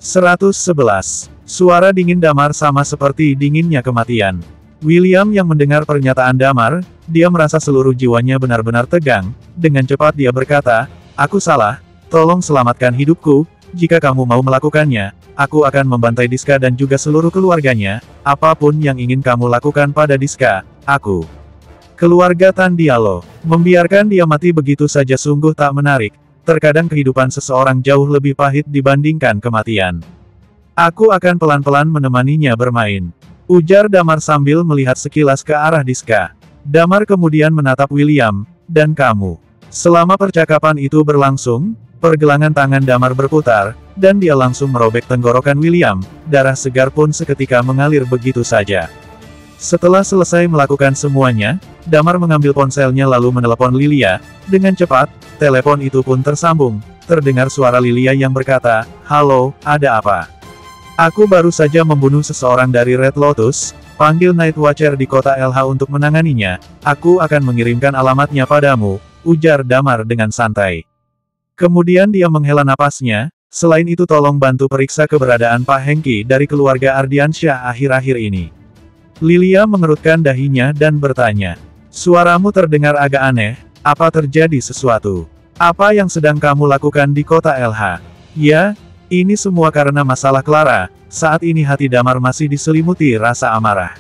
111. Suara dingin Damar sama seperti dinginnya kematian. William yang mendengar pernyataan Damar, dia merasa seluruh jiwanya benar-benar tegang. Dengan cepat dia berkata, "Aku salah, tolong selamatkan hidupku, jika kamu mau melakukannya, aku akan membantai Diska dan juga seluruh keluarganya, apapun yang ingin kamu lakukan pada Diska, aku." Keluarga Tan Diallo, membiarkan dia mati begitu saja sungguh tak menarik. Terkadang kehidupan seseorang jauh lebih pahit dibandingkan kematian. "Aku akan pelan-pelan menemaninya bermain," ujar Damar sambil melihat sekilas ke arah Diska. Damar kemudian menatap William, "Dan kamu." Selama percakapan itu berlangsung, pergelangan tangan Damar berputar, dan dia langsung merobek tenggorokan William, darah segar pun seketika mengalir begitu saja. Setelah selesai melakukan semuanya, Damar mengambil ponselnya lalu menelepon Lilia. Dengan cepat, telepon itu pun tersambung. Terdengar suara Lilia yang berkata, "Halo, ada apa?" "Aku baru saja membunuh seseorang dari Red Lotus, panggil Night Watcher di kota LH untuk menanganinya, aku akan mengirimkan alamatnya padamu," ujar Damar dengan santai. Kemudian dia menghela napasnya, "Selain itu tolong bantu periksa keberadaan Pak Hengki dari keluarga Ardiansyah akhir-akhir ini." Lilia mengerutkan dahinya dan bertanya, "Suaramu terdengar agak aneh, apa terjadi sesuatu? Apa yang sedang kamu lakukan di kota LH?" "Ya, ini semua karena masalah Clara." Saat ini hati Damar masih diselimuti rasa amarah.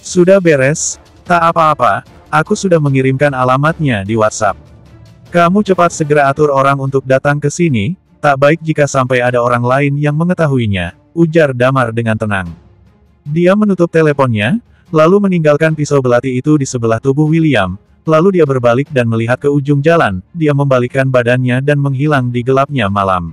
"Sudah beres, tak apa-apa, aku sudah mengirimkan alamatnya di WhatsApp. Kamu cepat segera atur orang untuk datang ke sini, tak baik jika sampai ada orang lain yang mengetahuinya," ujar Damar dengan tenang. Dia menutup teleponnya, lalu meninggalkan pisau belati itu di sebelah tubuh William, lalu dia berbalik dan melihat ke ujung jalan, dia membalikkan badannya dan menghilang di gelapnya malam.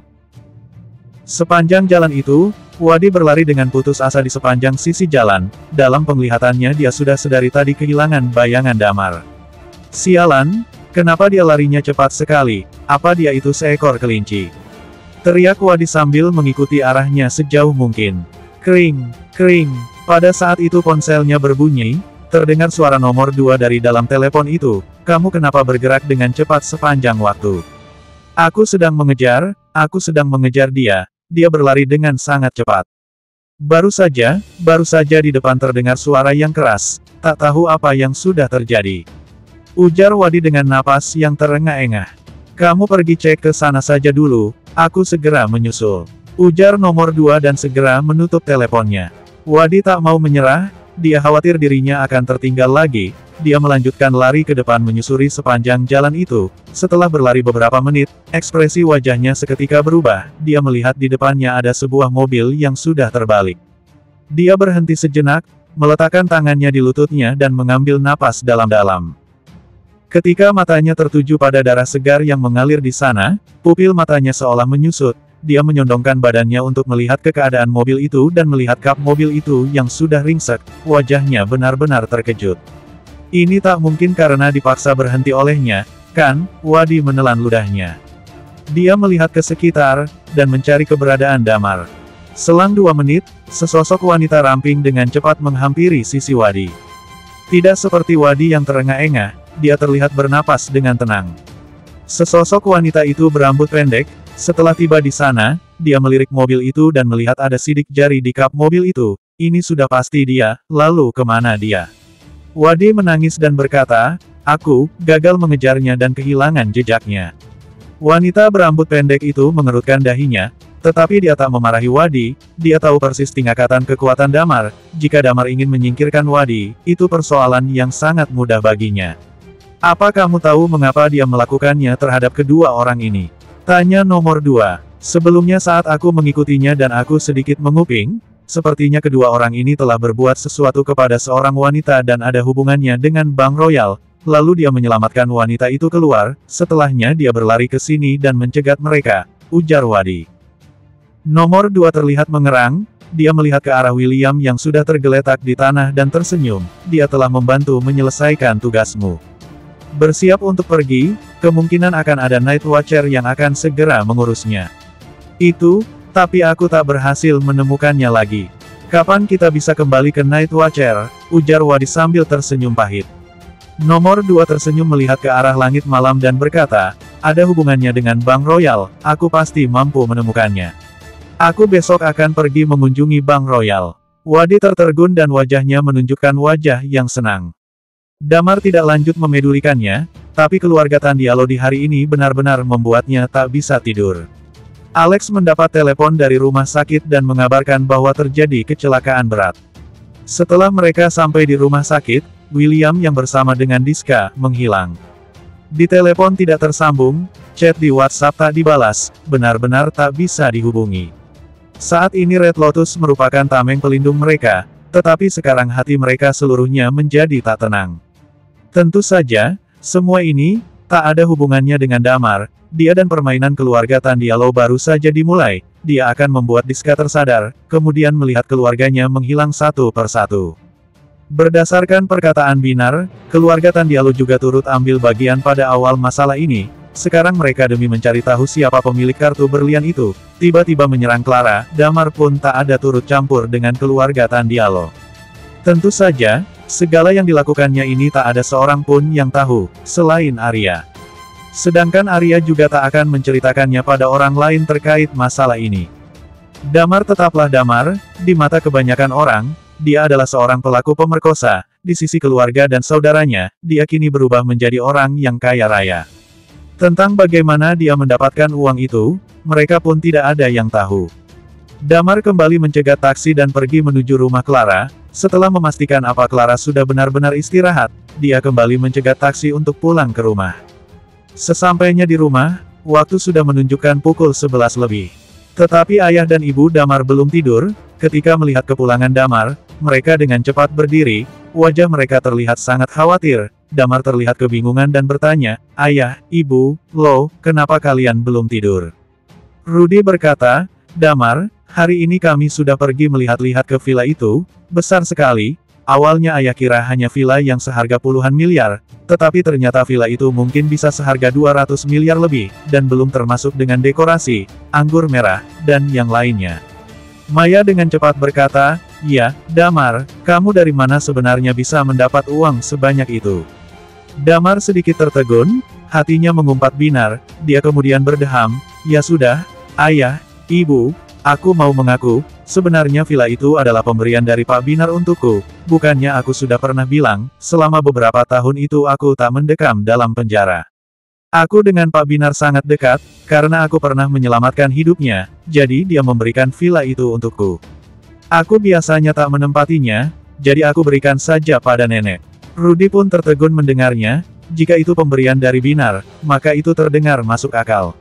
Sepanjang jalan itu, Wadi berlari dengan putus asa di sepanjang sisi jalan, dalam penglihatannya dia sudah sedari tadi kehilangan bayangan Damar. "Sialan, kenapa dia larinya cepat sekali? Apa dia itu seekor kelinci?" teriak Wadi sambil mengikuti arahnya sejauh mungkin. Kering, kering. Pada saat itu ponselnya berbunyi, terdengar suara nomor 2 dari dalam telepon itu, "Kamu kenapa bergerak dengan cepat sepanjang waktu?" Aku sedang mengejar dia, dia berlari dengan sangat cepat." Baru saja di depan terdengar suara yang keras, "Tak tahu apa yang sudah terjadi," ujar Wadi dengan napas yang terengah-engah. "Kamu pergi cek ke sana saja dulu, aku segera menyusul," ujar nomor 2 dan segera menutup teleponnya. Wadi tak mau menyerah, dia khawatir dirinya akan tertinggal lagi, dia melanjutkan lari ke depan menyusuri sepanjang jalan itu. Setelah berlari beberapa menit, ekspresi wajahnya seketika berubah, dia melihat di depannya ada sebuah mobil yang sudah terbalik. Dia berhenti sejenak, meletakkan tangannya di lututnya dan mengambil napas dalam-dalam. Ketika matanya tertuju pada darah segar yang mengalir di sana, pupil matanya seolah menyusut. Dia menyondongkan badannya untuk melihat ke keadaan mobil itu dan melihat kap mobil itu yang sudah ringsek, wajahnya benar-benar terkejut. Ini tak mungkin karena dipaksa berhenti olehnya, kan? Wadi menelan ludahnya. Dia melihat ke sekitar, dan mencari keberadaan Damar. Selang 2 menit, sesosok wanita ramping dengan cepat menghampiri sisi Wadi. Tidak seperti Wadi yang terengah-engah, dia terlihat bernapas dengan tenang. Sesosok wanita itu berambut pendek. Setelah tiba di sana, dia melirik mobil itu dan melihat ada sidik jari di kap mobil itu. Ini sudah pasti dia, lalu kemana dia? Wadi menangis dan berkata, "Aku gagal mengejarnya dan kehilangan jejaknya." Wanita berambut pendek itu mengerutkan dahinya, tetapi dia tak memarahi Wadi, dia tahu persis tingkatan kekuatan Damar, jika Damar ingin menyingkirkan Wadi, itu persoalan yang sangat mudah baginya. "Apa kamu tahu mengapa dia melakukannya terhadap kedua orang ini?" tanya nomor 2. "Sebelumnya saat aku mengikutinya dan aku sedikit menguping, sepertinya kedua orang ini telah berbuat sesuatu kepada seorang wanita dan ada hubungannya dengan Bank Royal, lalu dia menyelamatkan wanita itu keluar, setelahnya dia berlari ke sini dan mencegat mereka," ujar Wadi. Nomor 2 terlihat mengerang, dia melihat ke arah William yang sudah tergeletak di tanah dan tersenyum, "Dia telah membantu menyelesaikan tugasmu. Bersiap untuk pergi, kemungkinan akan ada Night Watcher yang akan segera mengurusnya." Tapi aku tak berhasil menemukannya lagi. "Kapan kita bisa kembali ke Night Watcher?" ujar Wadi sambil tersenyum pahit. Nomor 2 tersenyum melihat ke arah langit malam dan berkata, "Ada hubungannya dengan Bank Royal, aku pasti mampu menemukannya." Aku besok akan pergi mengunjungi Bank Royal. Wadi tertegun dan wajahnya menunjukkan wajah yang senang. Damar tidak lanjut memedulikannya, tapi keluarga Tandialo di hari ini benar-benar membuatnya tak bisa tidur. Alex mendapat telepon dari rumah sakit dan mengabarkan bahwa terjadi kecelakaan berat. Setelah mereka sampai di rumah sakit, William yang bersama dengan Diska menghilang. Di telepon tidak tersambung, chat di WhatsApp tak dibalas, benar-benar tak bisa dihubungi. Saat ini Red Lotus merupakan tameng pelindung mereka, tetapi sekarang hati mereka seluruhnya menjadi tak tenang. Tentu saja, semua ini tak ada hubungannya dengan Damar. Dia dan permainan keluarga Tandialo baru saja dimulai. Dia akan membuat Diska tersadar, kemudian melihat keluarganya menghilang satu persatu. Berdasarkan perkataan Binar, keluarga Tandialo juga turut ambil bagian pada awal masalah ini. Sekarang mereka demi mencari tahu siapa pemilik kartu berlian itu, tiba-tiba menyerang Clara. Damar pun tak ada turut campur dengan keluarga Tandialo. Tentu saja, segala yang dilakukannya ini tak ada seorang pun yang tahu, selain Arya. Sedangkan Arya juga tak akan menceritakannya pada orang lain terkait masalah ini. Damar tetaplah Damar, di mata kebanyakan orang, dia adalah seorang pelaku pemerkosa. Di sisi keluarga dan saudaranya, dia kini berubah menjadi orang yang kaya raya. Tentang bagaimana dia mendapatkan uang itu, mereka pun tidak ada yang tahu. Damar kembali mencegat taksi dan pergi menuju rumah Clara. Setelah memastikan apa Clara sudah benar-benar istirahat, dia kembali mencegat taksi untuk pulang ke rumah. Sesampainya di rumah, waktu sudah menunjukkan pukul 11 lebih. Tetapi ayah dan ibu Damar belum tidur. Ketika melihat kepulangan Damar, mereka dengan cepat berdiri, wajah mereka terlihat sangat khawatir. Damar terlihat kebingungan dan bertanya, "Ayah, Ibu, loh, kenapa kalian belum tidur?" Rudy berkata, "Damar, hari ini kami sudah pergi melihat-lihat ke villa itu, besar sekali. Awalnya ayah kira hanya villa yang seharga puluhan miliar, tetapi ternyata villa itu mungkin bisa seharga 200 miliar lebih, dan belum termasuk dengan dekorasi, anggur merah, dan yang lainnya." Maya dengan cepat berkata, "Ya, Damar, kamu dari mana sebenarnya bisa mendapat uang sebanyak itu?" Damar sedikit tertegun, hatinya mengumpat binar, dia kemudian berdeham, "Ya sudah, ayah, ibu, aku mau mengaku, sebenarnya villa itu adalah pemberian dari Pak Binar untukku. Bukannya aku sudah pernah bilang, selama beberapa tahun itu aku tak mendekam dalam penjara. Aku dengan Pak Binar sangat dekat, karena aku pernah menyelamatkan hidupnya, jadi dia memberikan villa itu untukku. Aku biasanya tak menempatinya, jadi aku berikan saja pada nenek." Rudy pun tertegun mendengarnya. Jika itu pemberian dari Binar, maka itu terdengar masuk akal.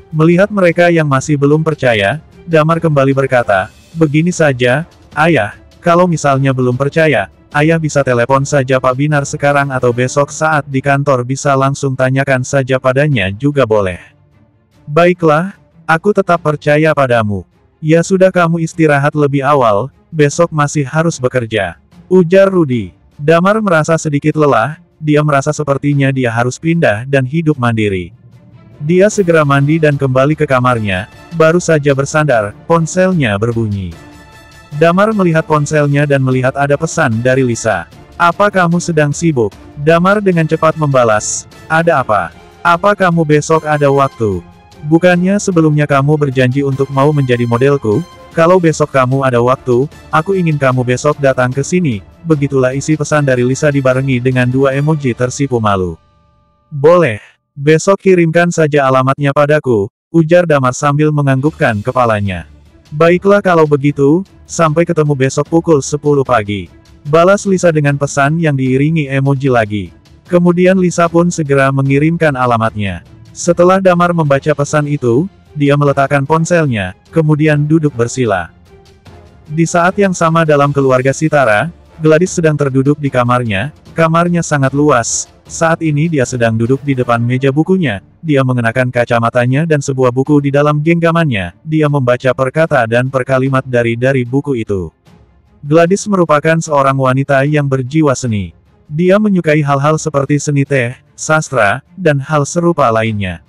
Melihat mereka yang masih belum percaya, Damar kembali berkata, "Begini saja, ayah, kalau misalnya belum percaya, ayah bisa telepon saja Pak Binar sekarang atau besok saat di kantor bisa langsung tanyakan saja padanya juga boleh." "Baiklah, aku tetap percaya padamu. Ya sudah kamu istirahat lebih awal, besok masih harus bekerja," ujar Rudy. Damar merasa sedikit lelah, dia merasa sepertinya dia harus pindah dan hidup mandiri. Dia segera mandi dan kembali ke kamarnya, baru saja bersandar, ponselnya berbunyi. Damar melihat ponselnya dan melihat ada pesan dari Lisa. "Apa kamu sedang sibuk?" Damar dengan cepat membalas, "Ada apa? Apa kamu besok ada waktu? Bukannya sebelumnya kamu berjanji untuk mau menjadi modelku? Kalau besok kamu ada waktu, aku ingin kamu besok datang ke sini." Begitulah isi pesan dari Lisa dibarengi dengan 2 emoji tersipu malu. "Boleh. Besok kirimkan saja alamatnya padaku," ujar Damar sambil menganggukkan kepalanya. "Baiklah kalau begitu, sampai ketemu besok pukul 10 pagi. Balas Lisa dengan pesan yang diiringi emoji lagi. Kemudian Lisa pun segera mengirimkan alamatnya. Setelah Damar membaca pesan itu, dia meletakkan ponselnya, kemudian duduk bersila. Di saat yang sama dalam keluarga Sitara, Gladys sedang terduduk di kamarnya. Kamarnya sangat luas. Saat ini dia sedang duduk di depan meja bukunya. Dia mengenakan kacamatanya dan sebuah buku di dalam genggamannya. Dia membaca per kata dan per kalimat dari buku itu. Gladys merupakan seorang wanita yang berjiwa seni. Dia menyukai hal-hal seperti seni teh, sastra, dan hal serupa lainnya.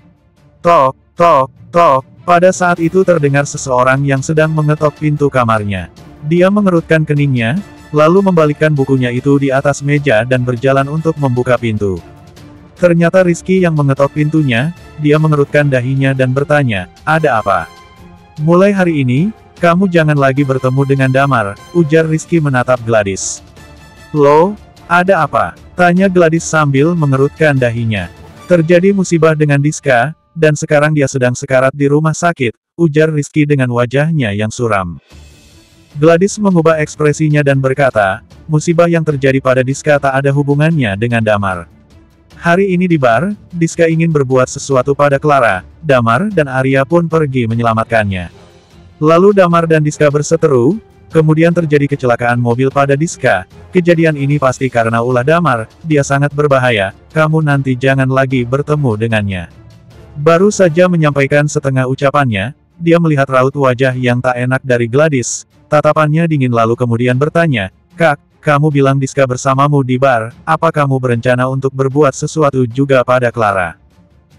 Tok, tok, tok. Pada saat itu terdengar seseorang yang sedang mengetok pintu kamarnya. Dia mengerutkan keningnya, lalu membalikkan bukunya itu di atas meja dan berjalan untuk membuka pintu. Ternyata Rizky yang mengetok pintunya. Dia mengerutkan dahinya dan bertanya, "Ada apa?" Mulai hari ini, kamu jangan lagi bertemu dengan Damar, ujar Rizky menatap Gladys. Loh, ada apa? Tanya Gladys sambil mengerutkan dahinya. Terjadi musibah dengan Diska, dan sekarang dia sedang sekarat di rumah sakit, ujar Rizky dengan wajahnya yang suram. Gladys mengubah ekspresinya dan berkata, musibah yang terjadi pada Diska tak ada hubungannya dengan Damar. Hari ini di bar, Diska ingin berbuat sesuatu pada Clara, Damar dan Arya pun pergi menyelamatkannya. Lalu Damar dan Diska berseteru, kemudian terjadi kecelakaan mobil pada Diska. Kejadian ini pasti karena ulah Damar, dia sangat berbahaya, kamu nanti jangan lagi bertemu dengannya. Baru saja menyampaikan setengah ucapannya, dia melihat raut wajah yang tak enak dari Gladys, tatapannya dingin lalu kemudian bertanya, Kak, kamu bilang Diska bersamamu di bar, apa kamu berencana untuk berbuat sesuatu juga pada Clara?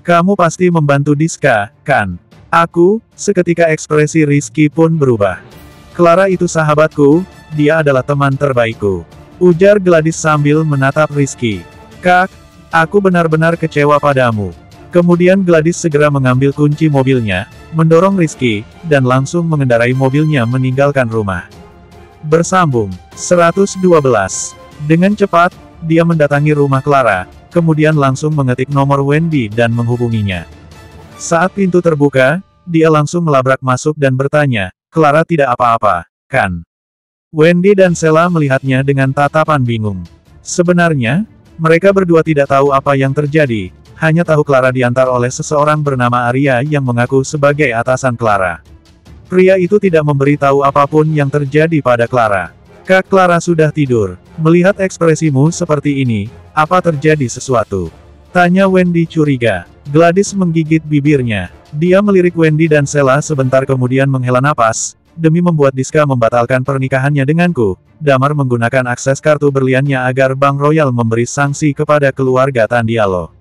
Kamu pasti membantu Diska, kan? Aku, seketika ekspresi Rizky pun berubah. Clara itu sahabatku, dia adalah teman terbaikku. Ujar Gladys sambil menatap Rizky. Kak, aku benar-benar kecewa padamu. Kemudian Gladys segera mengambil kunci mobilnya, mendorong Rizky, dan langsung mengendarai mobilnya meninggalkan rumah. Bersambung 112. Dengan cepat, dia mendatangi rumah Clara, kemudian langsung mengetik nomor Wendy dan menghubunginya. Saat pintu terbuka, dia langsung melabrak masuk dan bertanya, Clara tidak apa-apa, kan? Wendy dan Sheila melihatnya dengan tatapan bingung. Sebenarnya, mereka berdua tidak tahu apa yang terjadi, hanya tahu Clara diantar oleh seseorang bernama Arya yang mengaku sebagai atasan Clara. Pria itu tidak memberitahu apapun yang terjadi pada Clara. Kak Clara sudah tidur. Melihat ekspresimu seperti ini, apa terjadi sesuatu? Tanya Wendy curiga. Gladys menggigit bibirnya. Dia melirik Wendy dan Sheila sebentar kemudian menghela napas. Demi membuat Diska membatalkan pernikahannya denganku, Damar menggunakan akses kartu berliannya agar Bank Royal memberi sanksi kepada keluarga Tandialo.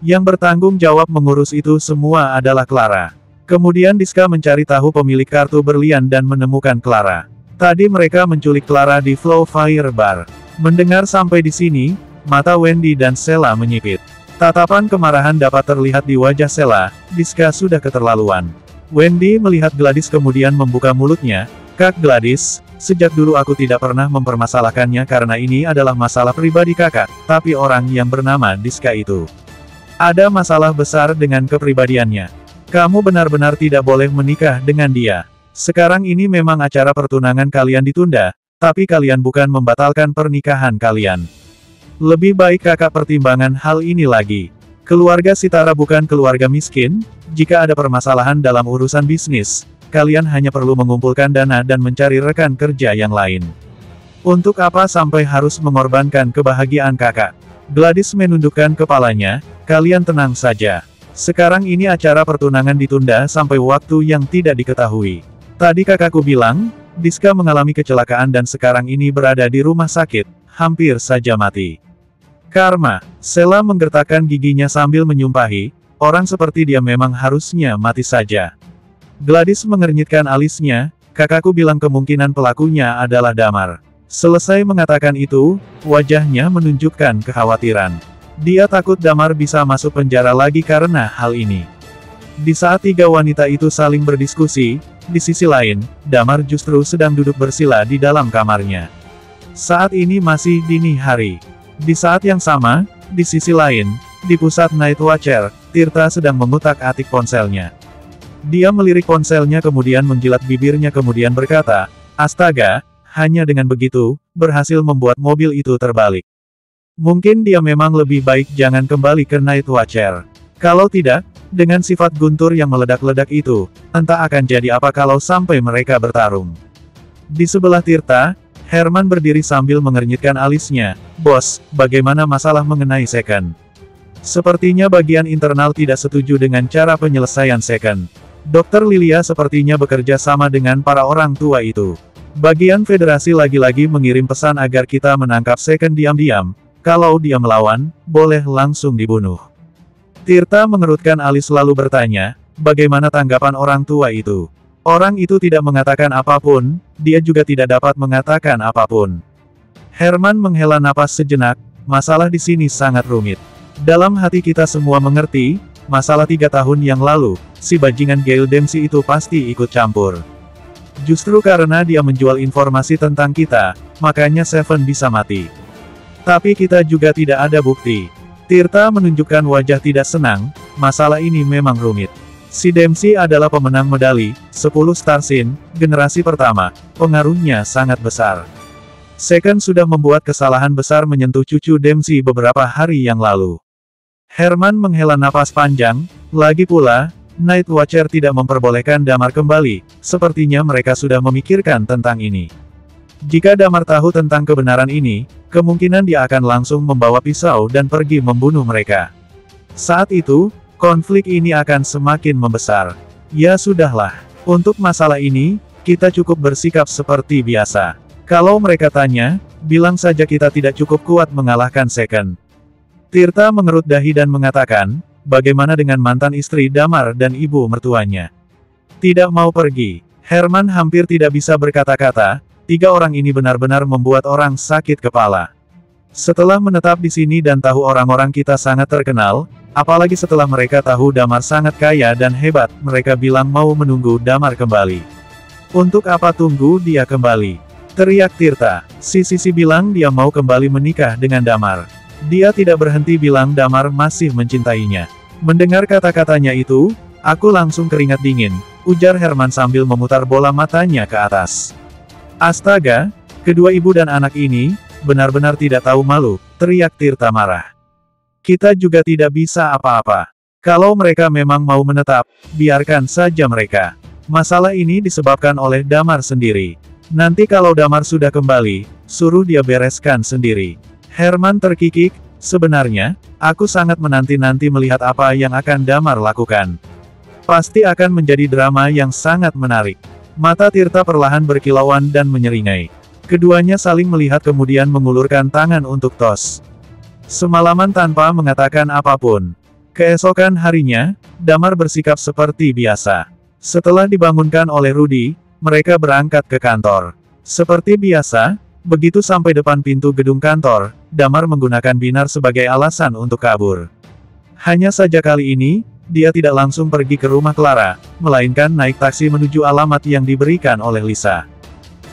Yang bertanggung jawab mengurus itu semua adalah Clara. Kemudian Diska mencari tahu pemilik kartu berlian dan menemukan Clara. Tadi mereka menculik Clara di Flow Fire Bar. Mendengar sampai di sini, mata Wendy dan Sheila menyipit. Tatapan kemarahan dapat terlihat di wajah Sheila, Diska sudah keterlaluan. Wendy melihat Gladys kemudian membuka mulutnya, Kak Gladys, sejak dulu aku tidak pernah mempermasalahkannya karena ini adalah masalah pribadi kakak, tapi orang yang bernama Diska itu ada masalah besar dengan kepribadiannya. Kamu benar-benar tidak boleh menikah dengan dia. Sekarang ini memang acara pertunangan kalian ditunda, tapi kalian bukan membatalkan pernikahan kalian. Lebih baik kakak pertimbangkan hal ini lagi. Keluarga Sitara bukan keluarga miskin, jika ada permasalahan dalam urusan bisnis, kalian hanya perlu mengumpulkan dana dan mencari rekan kerja yang lain. Untuk apa sampai harus mengorbankan kebahagiaan kakak? Gladys menundukkan kepalanya, kalian tenang saja. Sekarang ini acara pertunangan ditunda sampai waktu yang tidak diketahui. Tadi kakakku bilang, Diska mengalami kecelakaan dan sekarang ini berada di rumah sakit, hampir saja mati. Karma, Sheila menggertakkan giginya sambil menyumpahi, orang seperti dia memang harusnya mati saja. Gladys mengernyitkan alisnya, kakakku bilang kemungkinan pelakunya adalah Damar. Selesai mengatakan itu, wajahnya menunjukkan kekhawatiran. Dia takut Damar bisa masuk penjara lagi karena hal ini. Di saat tiga wanita itu saling berdiskusi, di sisi lain, Damar justru sedang duduk bersila di dalam kamarnya. Saat ini masih dini hari. Di saat yang sama, di sisi lain, di pusat Night Watcher, Tirta sedang mengutak-atik ponselnya. Dia melirik ponselnya kemudian menjilat bibirnya kemudian berkata, astaga, hanya dengan begitu, berhasil membuat mobil itu terbalik. Mungkin dia memang lebih baik jangan kembali ke Night Watcher. Kalau tidak, dengan sifat guntur yang meledak-ledak itu, entah akan jadi apa kalau sampai mereka bertarung. Di sebelah Tirta, Herman berdiri sambil mengernyitkan alisnya. Bos, bagaimana masalah mengenai second? Sepertinya bagian internal tidak setuju dengan cara penyelesaian second. Dr. Lilia sepertinya bekerja sama dengan para orang tua itu. Bagian federasi lagi-lagi mengirim pesan agar kita menangkap second diam-diam. Kalau dia melawan, boleh langsung dibunuh. Tirta mengerutkan alis lalu bertanya, bagaimana tanggapan orang tua itu? Orang itu tidak mengatakan apapun, dia juga tidak dapat mengatakan apapun. Herman menghela napas sejenak, masalah di sini sangat rumit. Dalam hati kita semua mengerti, masalah 3 tahun yang lalu, si bajingan Gale Dempsey itu pasti ikut campur. Justru karena dia menjual informasi tentang kita, makanya Seven bisa mati. Tapi kita juga tidak ada bukti. Tirta menunjukkan wajah tidak senang, masalah ini memang rumit. Si Dempsey adalah pemenang medali 10 Star Scene, generasi pertama, pengaruhnya sangat besar. Second sudah membuat kesalahan besar menyentuh cucu Dempsey beberapa hari yang lalu. Herman menghela napas panjang, lagi pula, Night Watcher tidak memperbolehkan Damar kembali, sepertinya mereka sudah memikirkan tentang ini. Jika Damar tahu tentang kebenaran ini, kemungkinan dia akan langsung membawa pisau dan pergi membunuh mereka. Saat itu, konflik ini akan semakin membesar. Ya sudahlah. Untuk masalah ini, kita cukup bersikap seperti biasa. Kalau mereka tanya, bilang saja kita tidak cukup kuat mengalahkan Second. Tirta mengerut dahi dan mengatakan, bagaimana dengan mantan istri Damar dan ibu mertuanya? Tidak mau pergi. Herman hampir tidak bisa berkata-kata, 3 orang ini benar-benar membuat orang sakit kepala. Setelah menetap di sini dan tahu orang-orang kita sangat terkenal, apalagi setelah mereka tahu Damar sangat kaya dan hebat, mereka bilang mau menunggu Damar kembali. Untuk apa tunggu dia kembali? Teriak Tirta. Si Sisi bilang dia mau kembali menikah dengan Damar. Dia tidak berhenti bilang Damar masih mencintainya. Mendengar kata-katanya itu, aku langsung keringat dingin, ujar Herman sambil memutar bola matanya ke atas. Astaga, kedua ibu dan anak ini, benar-benar tidak tahu malu, teriak Tirta marah. Kita juga tidak bisa apa-apa. Kalau mereka memang mau menetap, biarkan saja mereka. Masalah ini disebabkan oleh Damar sendiri. Nanti kalau Damar sudah kembali, suruh dia bereskan sendiri. Herman terkikik, sebenarnya, aku sangat menanti-nanti melihat apa yang akan Damar lakukan. Pasti akan menjadi drama yang sangat menarik. Mata Tirta perlahan berkilauan dan menyeringai. Keduanya saling melihat kemudian mengulurkan tangan untuk tos. Semalaman tanpa mengatakan apapun. Keesokan harinya, Damar bersikap seperti biasa. Setelah dibangunkan oleh Rudy, mereka berangkat ke kantor. Seperti biasa, begitu sampai depan pintu gedung kantor, Damar menggunakan Binar sebagai alasan untuk kabur. Hanya saja kali ini, dia tidak langsung pergi ke rumah Clara, melainkan naik taksi menuju alamat yang diberikan oleh Lisa.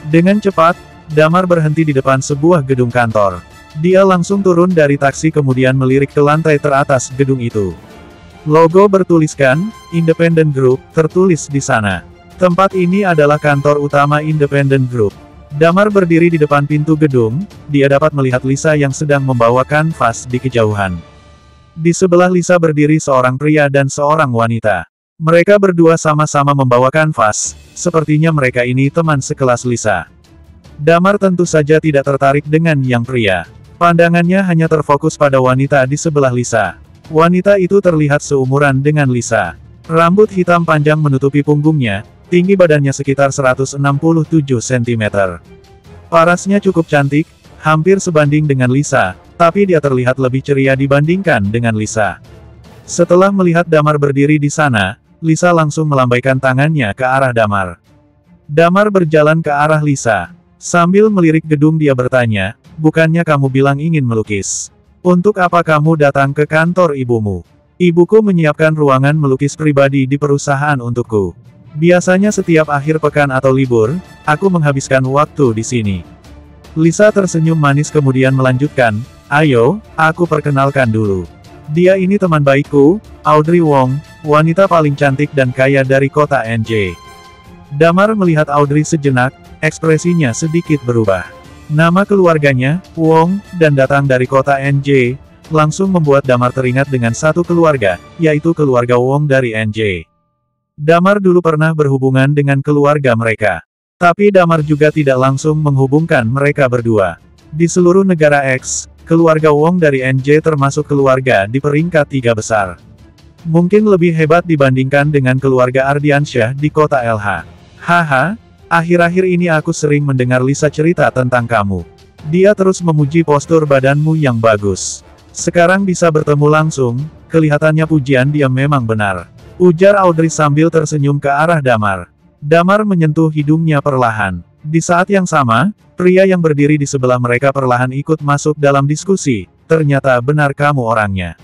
Dengan cepat, Damar berhenti di depan sebuah gedung kantor. Dia langsung turun dari taksi kemudian melirik ke lantai teratas gedung itu. Logo bertuliskan, Independent Group, tertulis di sana. Tempat ini adalah kantor utama Independent Group. Damar berdiri di depan pintu gedung, dia dapat melihat Lisa yang sedang membawa kanvas di kejauhan. Di sebelah Lisa berdiri seorang pria dan seorang wanita. Mereka berdua sama-sama membawa kanvas, sepertinya mereka ini teman sekelas Lisa. Damar tentu saja tidak tertarik dengan yang pria. Pandangannya hanya terfokus pada wanita di sebelah Lisa. Wanita itu terlihat seumuran dengan Lisa. Rambut hitam panjang menutupi punggungnya, tinggi badannya sekitar 167 cm. Parasnya cukup cantik, hampir sebanding dengan Lisa, tapi dia terlihat lebih ceria dibandingkan dengan Lisa. Setelah melihat Damar berdiri di sana, Lisa langsung melambaikan tangannya ke arah Damar. Damar berjalan ke arah Lisa. Sambil melirik gedung dia bertanya, bukannya kamu bilang ingin melukis? Untuk apa kamu datang ke kantor ibumu? Ibuku menyiapkan ruangan melukis pribadi di perusahaan untukku. Biasanya setiap akhir pekan atau libur, aku menghabiskan waktu di sini. Lisa tersenyum manis kemudian melanjutkan, ayo, aku perkenalkan dulu. Dia ini teman baikku, Audrey Wong, wanita paling cantik dan kaya dari kota NJ. Damar melihat Audrey sejenak, ekspresinya sedikit berubah. Nama keluarganya, Wong, dan datang dari kota NJ, langsung membuat Damar teringat dengan satu keluarga, yaitu keluarga Wong dari NJ. Damar dulu pernah berhubungan dengan keluarga mereka. Tapi Damar juga tidak langsung menghubungkan mereka berdua. Di seluruh negara X, keluarga Wong dari NJ termasuk keluarga di peringkat 3 besar. Mungkin lebih hebat dibandingkan dengan keluarga Ardiansyah di kota LH. Haha, akhir-akhir ini aku sering mendengar Lisa cerita tentang kamu. Dia terus memuji postur badanmu yang bagus. Sekarang bisa bertemu langsung, kelihatannya pujian dia memang benar. Ujar Audrey sambil tersenyum ke arah Damar. Damar menyentuh hidungnya perlahan. Di saat yang sama, pria yang berdiri di sebelah mereka perlahan ikut masuk dalam diskusi, ternyata benar kamu orangnya.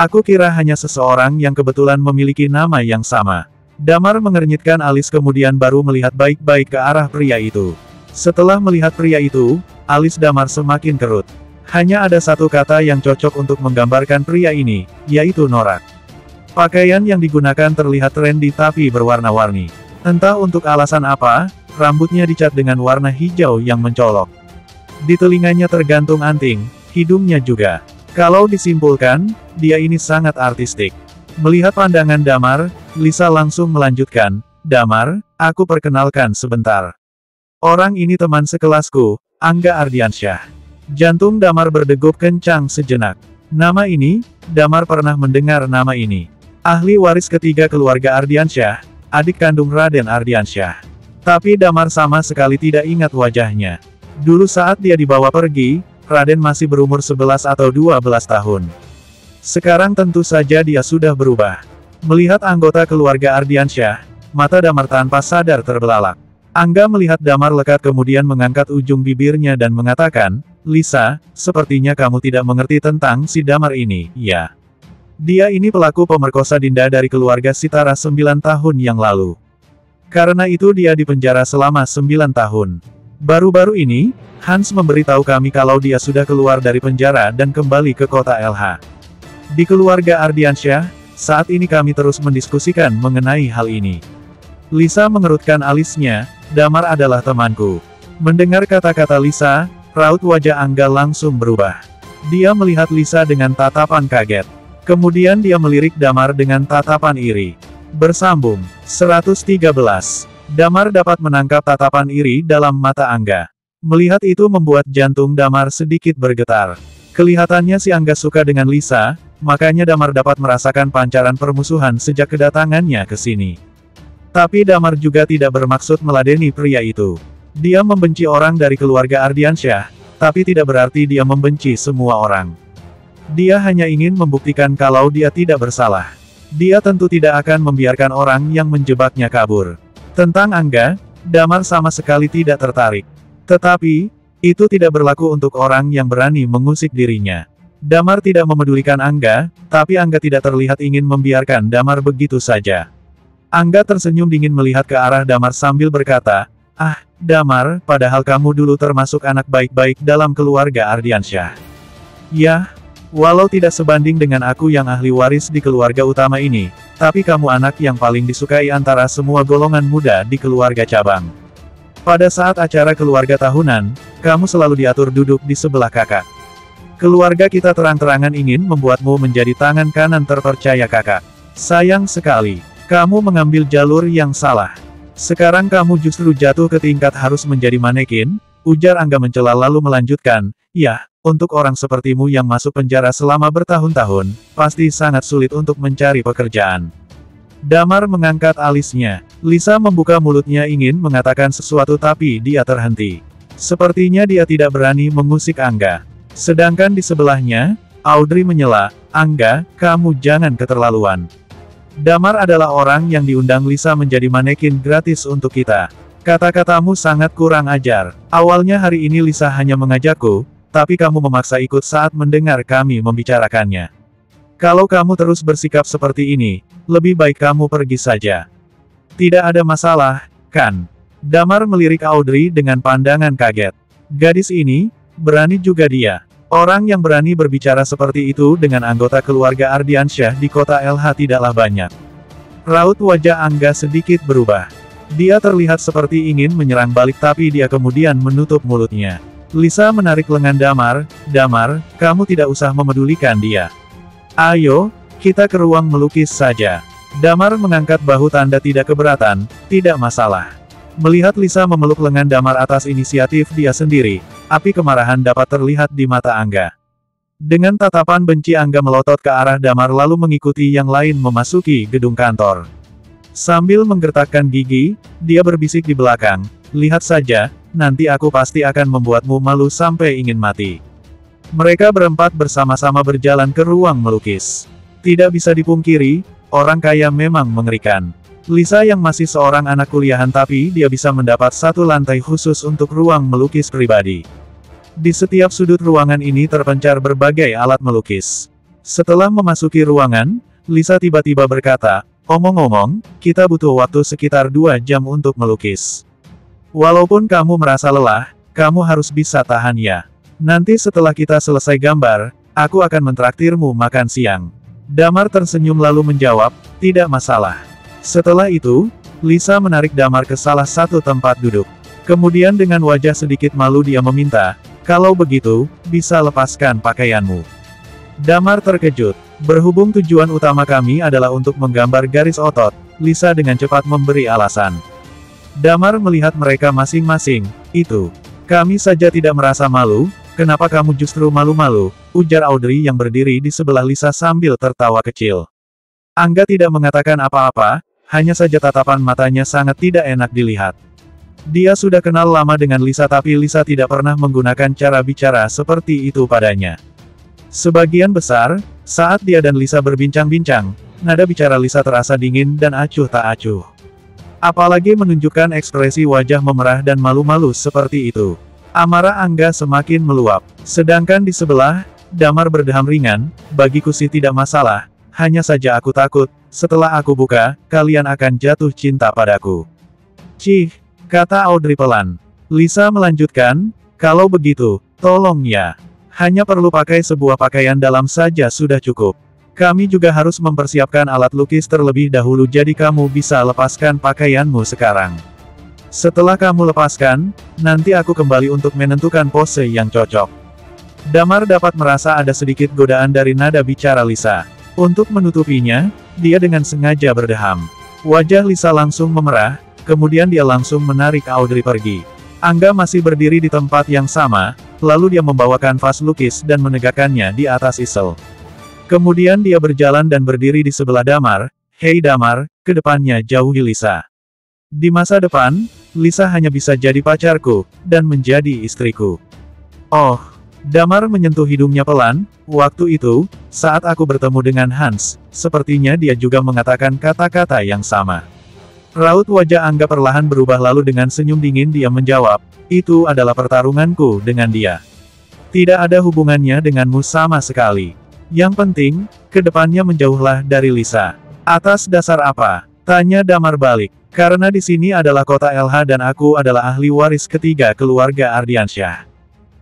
Aku kira hanya seseorang yang kebetulan memiliki nama yang sama. Damar mengernyitkan alis kemudian baru melihat baik-baik ke arah pria itu. Setelah melihat pria itu, alis Damar semakin kerut. Hanya ada satu kata yang cocok untuk menggambarkan pria ini, yaitu norak. Pakaian yang digunakan terlihat trendy tapi berwarna-warni. Entah untuk alasan apa, rambutnya dicat dengan warna hijau yang mencolok. Di telinganya tergantung anting, hidungnya juga. Kalau disimpulkan, dia ini sangat artistik. Melihat pandangan Damar, Lisa langsung melanjutkan, "Damar, aku perkenalkan sebentar. Orang ini teman sekelasku, Angga Ardiansyah." Jantung Damar berdegup kencang sejenak. Nama ini, Damar pernah mendengar nama ini. Ahli waris ketiga keluarga Ardiansyah, adik kandung Raden Ardiansyah. Tapi Damar sama sekali tidak ingat wajahnya. Dulu saat dia dibawa pergi, Raden masih berumur 11 atau 12 tahun. Sekarang tentu saja dia sudah berubah. Melihat anggota keluarga Ardiansyah, mata Damar tanpa sadar terbelalak. Angga melihat Damar lekat kemudian mengangkat ujung bibirnya dan mengatakan, "Lisa, sepertinya kamu tidak mengerti tentang si Damar ini, ya? Dia ini pelaku pemerkosa Dinda dari keluarga Sitara 9 tahun yang lalu. Karena itu dia dipenjara selama 9 tahun. Baru-baru ini, Hans memberitahu kami kalau dia sudah keluar dari penjara dan kembali ke kota LH. Di keluarga Ardiansyah, saat ini kami terus mendiskusikan mengenai hal ini." Lisa mengerutkan alisnya, "Damar adalah temanku." Mendengar kata-kata Lisa, raut wajah Angga langsung berubah. Dia melihat Lisa dengan tatapan kaget. Kemudian dia melirik Damar dengan tatapan iri. Bersambung. 113. Damar dapat menangkap tatapan iri dalam mata Angga. Melihat itu membuat jantung Damar sedikit bergetar. Kelihatannya si Angga suka dengan Lisa, makanya Damar dapat merasakan pancaran permusuhan sejak kedatangannya ke sini. Tapi Damar juga tidak bermaksud meladeni pria itu. Dia membenci orang dari keluarga Ardiansyah, tapi tidak berarti dia membenci semua orang. Dia hanya ingin membuktikan kalau dia tidak bersalah. Dia tentu tidak akan membiarkan orang yang menjebaknya kabur. Tentang Angga, Damar sama sekali tidak tertarik. Tetapi, itu tidak berlaku untuk orang yang berani mengusik dirinya. Damar tidak memedulikan Angga, tapi Angga tidak terlihat ingin membiarkan Damar begitu saja. Angga tersenyum dingin melihat ke arah Damar sambil berkata, "Ah, Damar, padahal kamu dulu termasuk anak baik-baik dalam keluarga Ardiansyah. Ya, walau tidak sebanding dengan aku yang ahli waris di keluarga utama ini, tapi kamu anak yang paling disukai antara semua golongan muda di keluarga cabang. Pada saat acara keluarga tahunan, kamu selalu diatur duduk di sebelah kakak. Keluarga kita terang-terangan ingin membuatmu menjadi tangan kanan terpercaya kakak. Sayang sekali, kamu mengambil jalur yang salah. Sekarang kamu justru jatuh ke tingkat harus menjadi manekin," ujar Angga mencela lalu melanjutkan, "Ya, untuk orang sepertimu yang masuk penjara selama bertahun-tahun, pasti sangat sulit untuk mencari pekerjaan." Damar mengangkat alisnya. Lisa membuka mulutnya ingin mengatakan sesuatu tapi dia terhenti. Sepertinya dia tidak berani mengusik Angga. Sedangkan di sebelahnya, Audrey menyela, "Angga, kamu jangan keterlaluan. Damar adalah orang yang diundang Lisa menjadi manekin gratis untuk kita. Kata-katamu sangat kurang ajar. Awalnya hari ini Lisa hanya mengajakku, tapi kamu memaksa ikut saat mendengar kami membicarakannya. Kalau kamu terus bersikap seperti ini, lebih baik kamu pergi saja. Tidak ada masalah, kan?" Damar melirik Audrey dengan pandangan kaget. Gadis ini, berani juga dia. Orang yang berani berbicara seperti itu dengan anggota keluarga Ardiansyah di kota LH tidaklah banyak. Raut wajah Angga sedikit berubah. Dia terlihat seperti ingin menyerang balik tapi dia kemudian menutup mulutnya. Lisa menarik lengan Damar, "Damar, kamu tidak usah memedulikan dia. Ayo, kita ke ruang melukis saja." Damar mengangkat bahu tanda tidak keberatan, "Tidak masalah." Melihat Lisa memeluk lengan Damar atas inisiatif dia sendiri, api kemarahan dapat terlihat di mata Angga. Dengan tatapan benci Angga melotot ke arah Damar lalu mengikuti yang lain memasuki gedung kantor. Sambil menggertakkan gigi, dia berbisik di belakang, "Lihat saja, nanti aku pasti akan membuatmu malu sampai ingin mati." Mereka berempat bersama-sama berjalan ke ruang melukis. Tidak bisa dipungkiri, orang kaya memang mengerikan. Lisa yang masih seorang anak kuliahan tapi dia bisa mendapat satu lantai khusus untuk ruang melukis pribadi. Di setiap sudut ruangan ini terpencar berbagai alat melukis. Setelah memasuki ruangan, Lisa tiba-tiba berkata, omong-omong, kita butuh waktu sekitar 2 jam untuk melukis. Walaupun kamu merasa lelah, kamu harus bisa tahan ya. Nanti setelah kita selesai gambar, aku akan mentraktirmu makan siang. Damar tersenyum lalu menjawab, tidak masalah. Setelah itu, Lisa menarik Damar ke salah satu tempat duduk. Kemudian dengan wajah sedikit malu dia meminta, kalau begitu, bisa lepaskan pakaianmu. Damar terkejut. Berhubung tujuan utama kami adalah untuk menggambar garis otot, Lisa dengan cepat memberi alasan. Damar melihat mereka masing-masing, itu. Kami saja tidak merasa malu, kenapa kamu justru malu-malu, ujar Audrey yang berdiri di sebelah Lisa sambil tertawa kecil. Angga tidak mengatakan apa-apa, hanya saja tatapan matanya sangat tidak enak dilihat. Dia sudah kenal lama dengan Lisa tapi Lisa tidak pernah menggunakan cara bicara seperti itu padanya. Sebagian besar, saat dia dan Lisa berbincang-bincang, nada bicara Lisa terasa dingin dan acuh tak acuh. Apalagi menunjukkan ekspresi wajah memerah dan malu-malu seperti itu. Amarah Angga semakin meluap. Sedangkan di sebelah, Damar berdeham ringan, bagiku sih tidak masalah, hanya saja aku takut, setelah aku buka, kalian akan jatuh cinta padaku. Cih, kata Audrey pelan. Lisa melanjutkan, kalau begitu, tolong ya. Hanya perlu pakai sebuah pakaian dalam saja sudah cukup. Kami juga harus mempersiapkan alat lukis terlebih dahulu jadi kamu bisa lepaskan pakaianmu sekarang. Setelah kamu lepaskan, nanti aku kembali untuk menentukan pose yang cocok. Damar dapat merasa ada sedikit godaan dari nada bicara Lisa. Untuk menutupinya, dia dengan sengaja berdeham. Wajah Lisa langsung memerah, kemudian dia langsung menarik Audrey pergi. Angga masih berdiri di tempat yang sama, lalu dia membawa kanvas lukis dan menegakkannya di atas easel. Kemudian dia berjalan dan berdiri di sebelah Damar, hei Damar, ke depannya jauhi Lisa. Di masa depan, Lisa hanya bisa jadi pacarku, dan menjadi istriku. Oh, Damar menyentuh hidungnya pelan, waktu itu, saat aku bertemu dengan Hans, sepertinya dia juga mengatakan kata-kata yang sama. Raut wajah Angga perlahan berubah lalu dengan senyum dingin dia menjawab, itu adalah pertarunganku dengan dia. Tidak ada hubungannya denganmu sama sekali. Yang penting, kedepannya menjauhlah dari Lisa. Atas dasar apa? Tanya Damar balik. Karena di sini adalah kota LH dan aku adalah ahli waris ketiga keluarga Ardiansyah.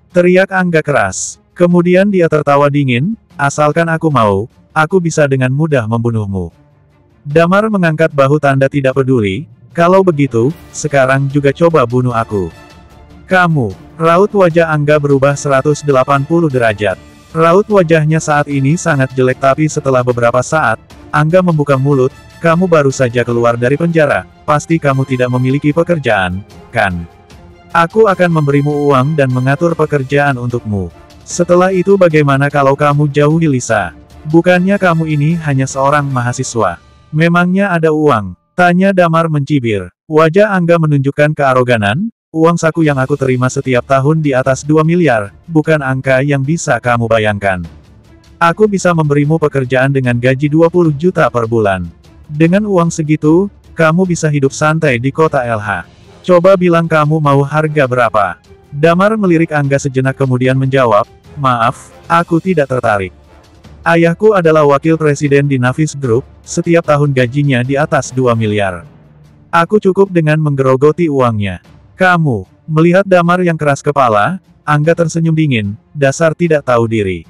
Teriak Angga keras. Kemudian dia tertawa dingin, asalkan aku mau, aku bisa dengan mudah membunuhmu. Damar mengangkat bahu tanda tidak peduli, kalau begitu, sekarang juga coba bunuh aku. Kamu, raut wajah Angga berubah 180 derajat. Raut wajahnya saat ini sangat jelek tapi setelah beberapa saat, Angga membuka mulut, kamu baru saja keluar dari penjara, pasti kamu tidak memiliki pekerjaan, kan? Aku akan memberimu uang dan mengatur pekerjaan untukmu. Setelah itu bagaimana kalau kamu jauhi Lisa? Bukannya kamu ini hanya seorang mahasiswa. Memangnya ada uang? Tanya Damar mencibir. Wajah Angga menunjukkan kearoganan, uang saku yang aku terima setiap tahun di atas 2 miliar, bukan angka yang bisa kamu bayangkan. Aku bisa memberimu pekerjaan dengan gaji 20 juta per bulan. Dengan uang segitu, kamu bisa hidup santai di kota LH. Coba bilang kamu mau harga berapa? Damar melirik Angga sejenak kemudian menjawab, maaf, aku tidak tertarik. Ayahku adalah wakil presiden di Navis Group, setiap tahun gajinya di atas 2 miliar. Aku cukup dengan menggerogoti uangnya. Kamu, melihat Damar yang keras kepala, Angga tersenyum dingin, dasar tidak tahu diri.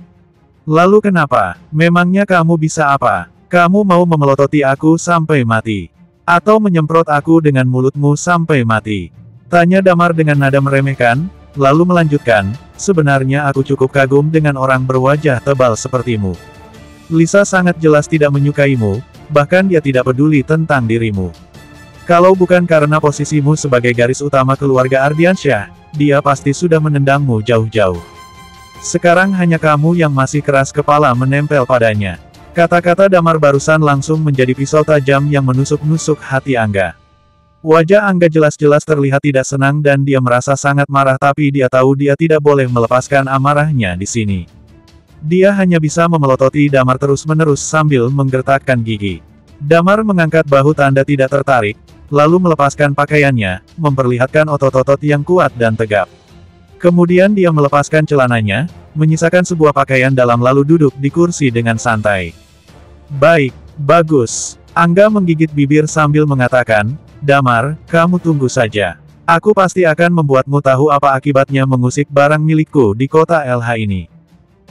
Lalu kenapa? Memangnya kamu bisa apa? Kamu mau memelototi aku sampai mati? Atau menyemprot aku dengan mulutmu sampai mati? Tanya Damar dengan nada meremehkan, lalu melanjutkan, sebenarnya aku cukup kagum dengan orang berwajah tebal sepertimu. Lisa sangat jelas tidak menyukaimu, bahkan dia tidak peduli tentang dirimu. Kalau bukan karena posisimu sebagai garis utama keluarga Ardiansyah, dia pasti sudah menendangmu jauh-jauh. Sekarang hanya kamu yang masih keras kepala menempel padanya. Kata-kata Damar barusan langsung menjadi pisau tajam yang menusuk-nusuk hati Angga. Wajah Angga jelas-jelas terlihat tidak senang dan dia merasa sangat marah tapi dia tahu dia tidak boleh melepaskan amarahnya di sini. Dia hanya bisa memelototi Damar terus-menerus sambil menggertakkan gigi. Damar mengangkat bahu tanda tidak tertarik, lalu melepaskan pakaiannya, memperlihatkan otot-otot yang kuat dan tegap. Kemudian dia melepaskan celananya, menyisakan sebuah pakaian dalam lalu duduk di kursi dengan santai. Baik, bagus. Angga menggigit bibir sambil mengatakan, Damar, kamu tunggu saja. Aku pasti akan membuatmu tahu apa akibatnya mengusik barang milikku di kota LH ini.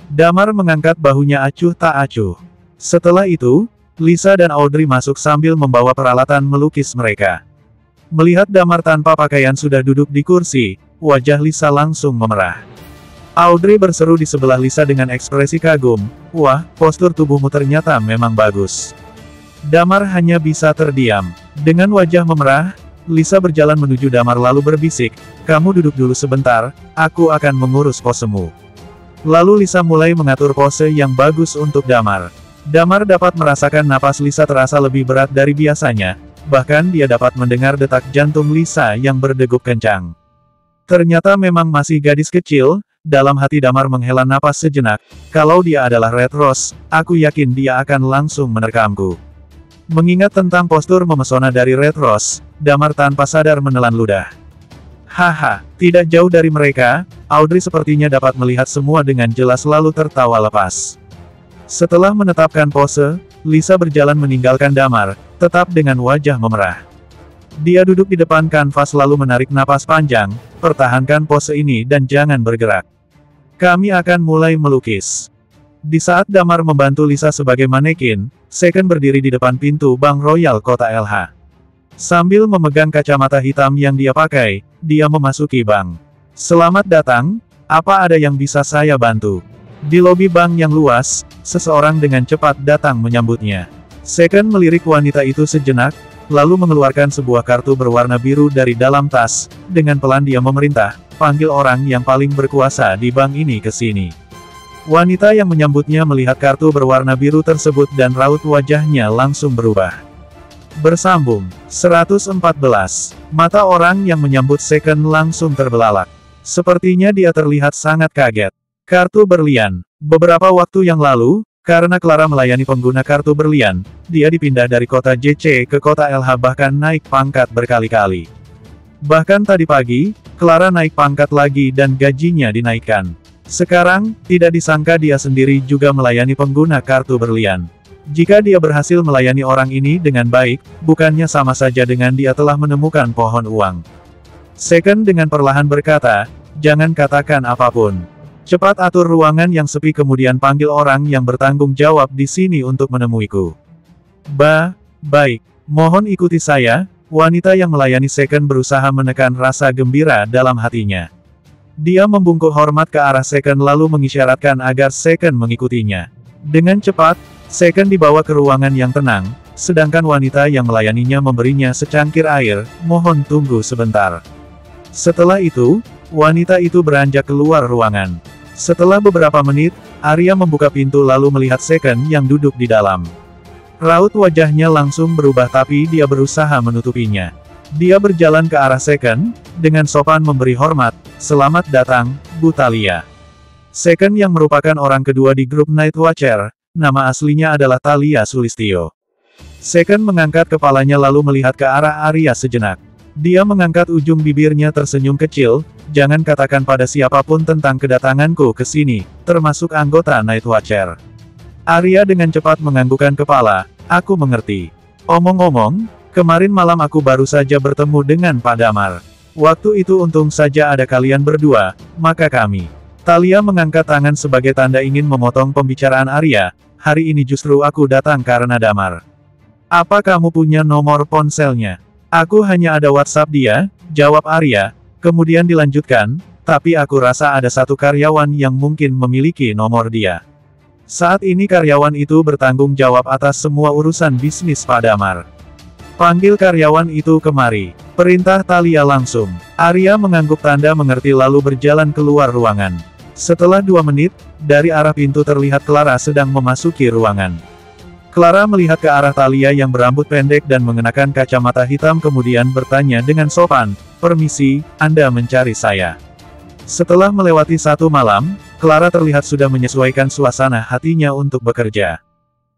Damar mengangkat bahunya acuh tak acuh. Setelah itu, Lisa dan Audrey masuk sambil membawa peralatan melukis mereka. Melihat Damar tanpa pakaian sudah duduk di kursi, wajah Lisa langsung memerah. Audrey berseru di sebelah Lisa dengan ekspresi kagum, wah, postur tubuhmu ternyata memang bagus. Damar hanya bisa terdiam. Dengan wajah memerah, Lisa berjalan menuju Damar lalu berbisik, kamu duduk dulu sebentar, aku akan mengurus posemu. Lalu Lisa mulai mengatur pose yang bagus untuk Damar. Damar dapat merasakan napas Lisa terasa lebih berat dari biasanya, bahkan dia dapat mendengar detak jantung Lisa yang berdegup kencang. Ternyata memang masih gadis kecil, dalam hati Damar menghela napas sejenak, kalau dia adalah Red Rose, aku yakin dia akan langsung menerkamku. Mengingat tentang postur memesona dari Red Rose, Damar tanpa sadar menelan ludah. Haha, tidak jauh dari mereka, Audrey sepertinya dapat melihat semua dengan jelas lalu tertawa lepas. Setelah menetapkan pose, Lisa berjalan meninggalkan Damar, tetap dengan wajah memerah. Dia duduk di depan kanvas lalu menarik napas panjang, pertahankan pose ini dan jangan bergerak. Kami akan mulai melukis. Di saat Damar membantu Lisa sebagai manekin, Second berdiri di depan pintu Bank Royal Kota LH. Sambil memegang kacamata hitam yang dia pakai, dia memasuki bank. Selamat datang, apa ada yang bisa saya bantu? Di lobi bank yang luas, seseorang dengan cepat datang menyambutnya. Second melirik wanita itu sejenak, lalu mengeluarkan sebuah kartu berwarna biru dari dalam tas, dengan pelan dia memerintah, panggil orang yang paling berkuasa di bank ini ke sini. Wanita yang menyambutnya melihat kartu berwarna biru tersebut dan raut wajahnya langsung berubah. Bersambung. 114. Mata orang yang menyambut Second langsung terbelalak. Sepertinya dia terlihat sangat kaget. Kartu berlian. Beberapa waktu yang lalu, karena Clara melayani pengguna kartu berlian, dia dipindah dari kota JC ke kota LH bahkan naik pangkat berkali-kali. Bahkan tadi pagi, Clara naik pangkat lagi dan gajinya dinaikkan. Sekarang, tidak disangka dia sendiri juga melayani pengguna kartu berlian. Jika dia berhasil melayani orang ini dengan baik, bukannya sama saja dengan dia telah menemukan pohon uang. Second dengan perlahan berkata, jangan katakan apapun. Cepat atur ruangan yang sepi kemudian panggil orang yang bertanggung jawab di sini untuk menemuiku. Baik. Mohon ikuti saya. Wanita yang melayani Second berusaha menekan rasa gembira dalam hatinya. Dia membungkuk hormat ke arah Second lalu mengisyaratkan agar Second mengikutinya. Dengan cepat, Second dibawa ke ruangan yang tenang, sedangkan wanita yang melayaninya memberinya secangkir air, mohon tunggu sebentar. Setelah itu, wanita itu beranjak keluar ruangan. Setelah beberapa menit, Arya membuka pintu lalu melihat Second yang duduk di dalam. Raut wajahnya langsung berubah tapi dia berusaha menutupinya. Dia berjalan ke arah Second, dengan sopan memberi hormat, selamat datang, Bu Thalia. Second yang merupakan orang kedua di grup Night Watcher, nama aslinya adalah Thalia Sulistyo. Second mengangkat kepalanya lalu melihat ke arah Arya sejenak. Dia mengangkat ujung bibirnya tersenyum kecil, jangan katakan pada siapapun tentang kedatanganku ke sini, termasuk anggota Night Watcher. Arya dengan cepat menganggukkan kepala, aku mengerti. Omong-omong, kemarin malam aku baru saja bertemu dengan Pak Damar. Waktu itu untung saja ada kalian berdua, maka kami. Thalia mengangkat tangan sebagai tanda ingin memotong pembicaraan Arya, hari ini justru aku datang karena Damar. Apa kamu punya nomor ponselnya? Aku hanya ada WhatsApp dia, jawab Arya, kemudian dilanjutkan, tapi aku rasa ada satu karyawan yang mungkin memiliki nomor dia. Saat ini karyawan itu bertanggung jawab atas semua urusan bisnis Pak Damar. Panggil karyawan itu kemari. Perintah Thalia langsung. Arya mengangguk tanda mengerti lalu berjalan keluar ruangan. Setelah 2 menit, dari arah pintu terlihat Clara sedang memasuki ruangan. Clara melihat ke arah Thalia yang berambut pendek dan mengenakan kacamata hitam kemudian bertanya dengan sopan, permisi, Anda mencari saya. Setelah melewati 1 malam, Clara terlihat sudah menyesuaikan suasana hatinya untuk bekerja.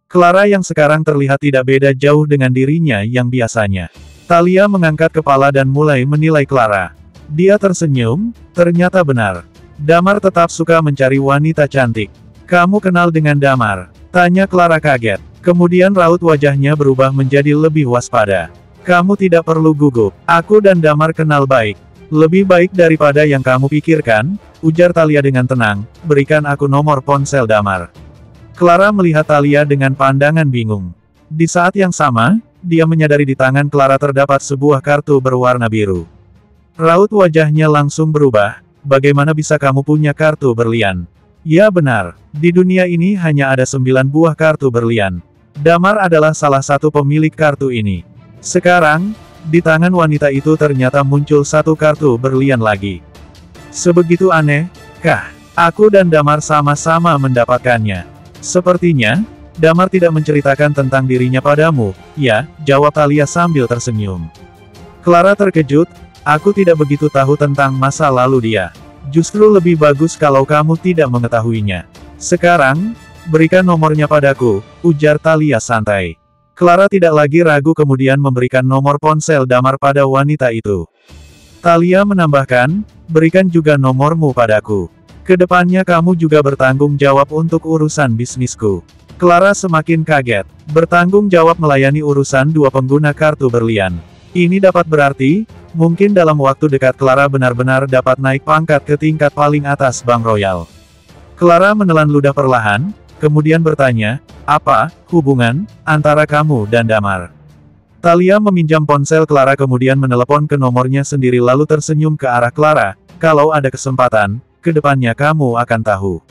Clara yang sekarang terlihat tidak beda jauh dengan dirinya yang biasanya. Thalia mengangkat kepala dan mulai menilai Clara. Dia tersenyum, ternyata benar. Damar tetap suka mencari wanita cantik. Kamu kenal dengan Damar? Tanya Clara kaget. Kemudian raut wajahnya berubah menjadi lebih waspada. Kamu tidak perlu gugup. Aku dan Damar kenal baik. Lebih baik daripada yang kamu pikirkan, ujar Thalia dengan tenang. Berikan aku nomor ponsel Damar. Clara melihat Thalia dengan pandangan bingung. Di saat yang sama, dia menyadari di tangan Clara terdapat sebuah kartu berwarna biru. Raut wajahnya langsung berubah. Bagaimana bisa kamu punya kartu berlian? Ya benar, di dunia ini hanya ada 9 buah kartu berlian. Damar adalah salah satu pemilik kartu ini. Sekarang, di tangan wanita itu ternyata muncul satu kartu berlian lagi. Sebegitu aneh, kah? Aku dan Damar sama-sama mendapatkannya. Sepertinya, Damar tidak menceritakan tentang dirinya padamu. Ya, jawab Thalia sambil tersenyum. Clara terkejut, aku tidak begitu tahu tentang masa lalu dia. Justru lebih bagus kalau kamu tidak mengetahuinya. Sekarang, berikan nomornya padaku, ujar Thalia santai. Clara tidak lagi ragu kemudian memberikan nomor ponsel Damar pada wanita itu. Thalia menambahkan, berikan juga nomormu padaku. Kedepannya kamu juga bertanggung jawab untuk urusan bisnisku. Clara semakin kaget. Bertanggung jawab melayani urusan 2 pengguna kartu berlian. Ini dapat berarti, mungkin dalam waktu dekat Clara benar-benar dapat naik pangkat ke tingkat paling atas Bank Royal. Clara menelan ludah perlahan, kemudian bertanya, apa hubungan antara kamu dan Damar? Thalia meminjam ponsel Clara kemudian menelepon ke nomornya sendiri lalu tersenyum ke arah Clara, kalau ada kesempatan, kedepannya kamu akan tahu.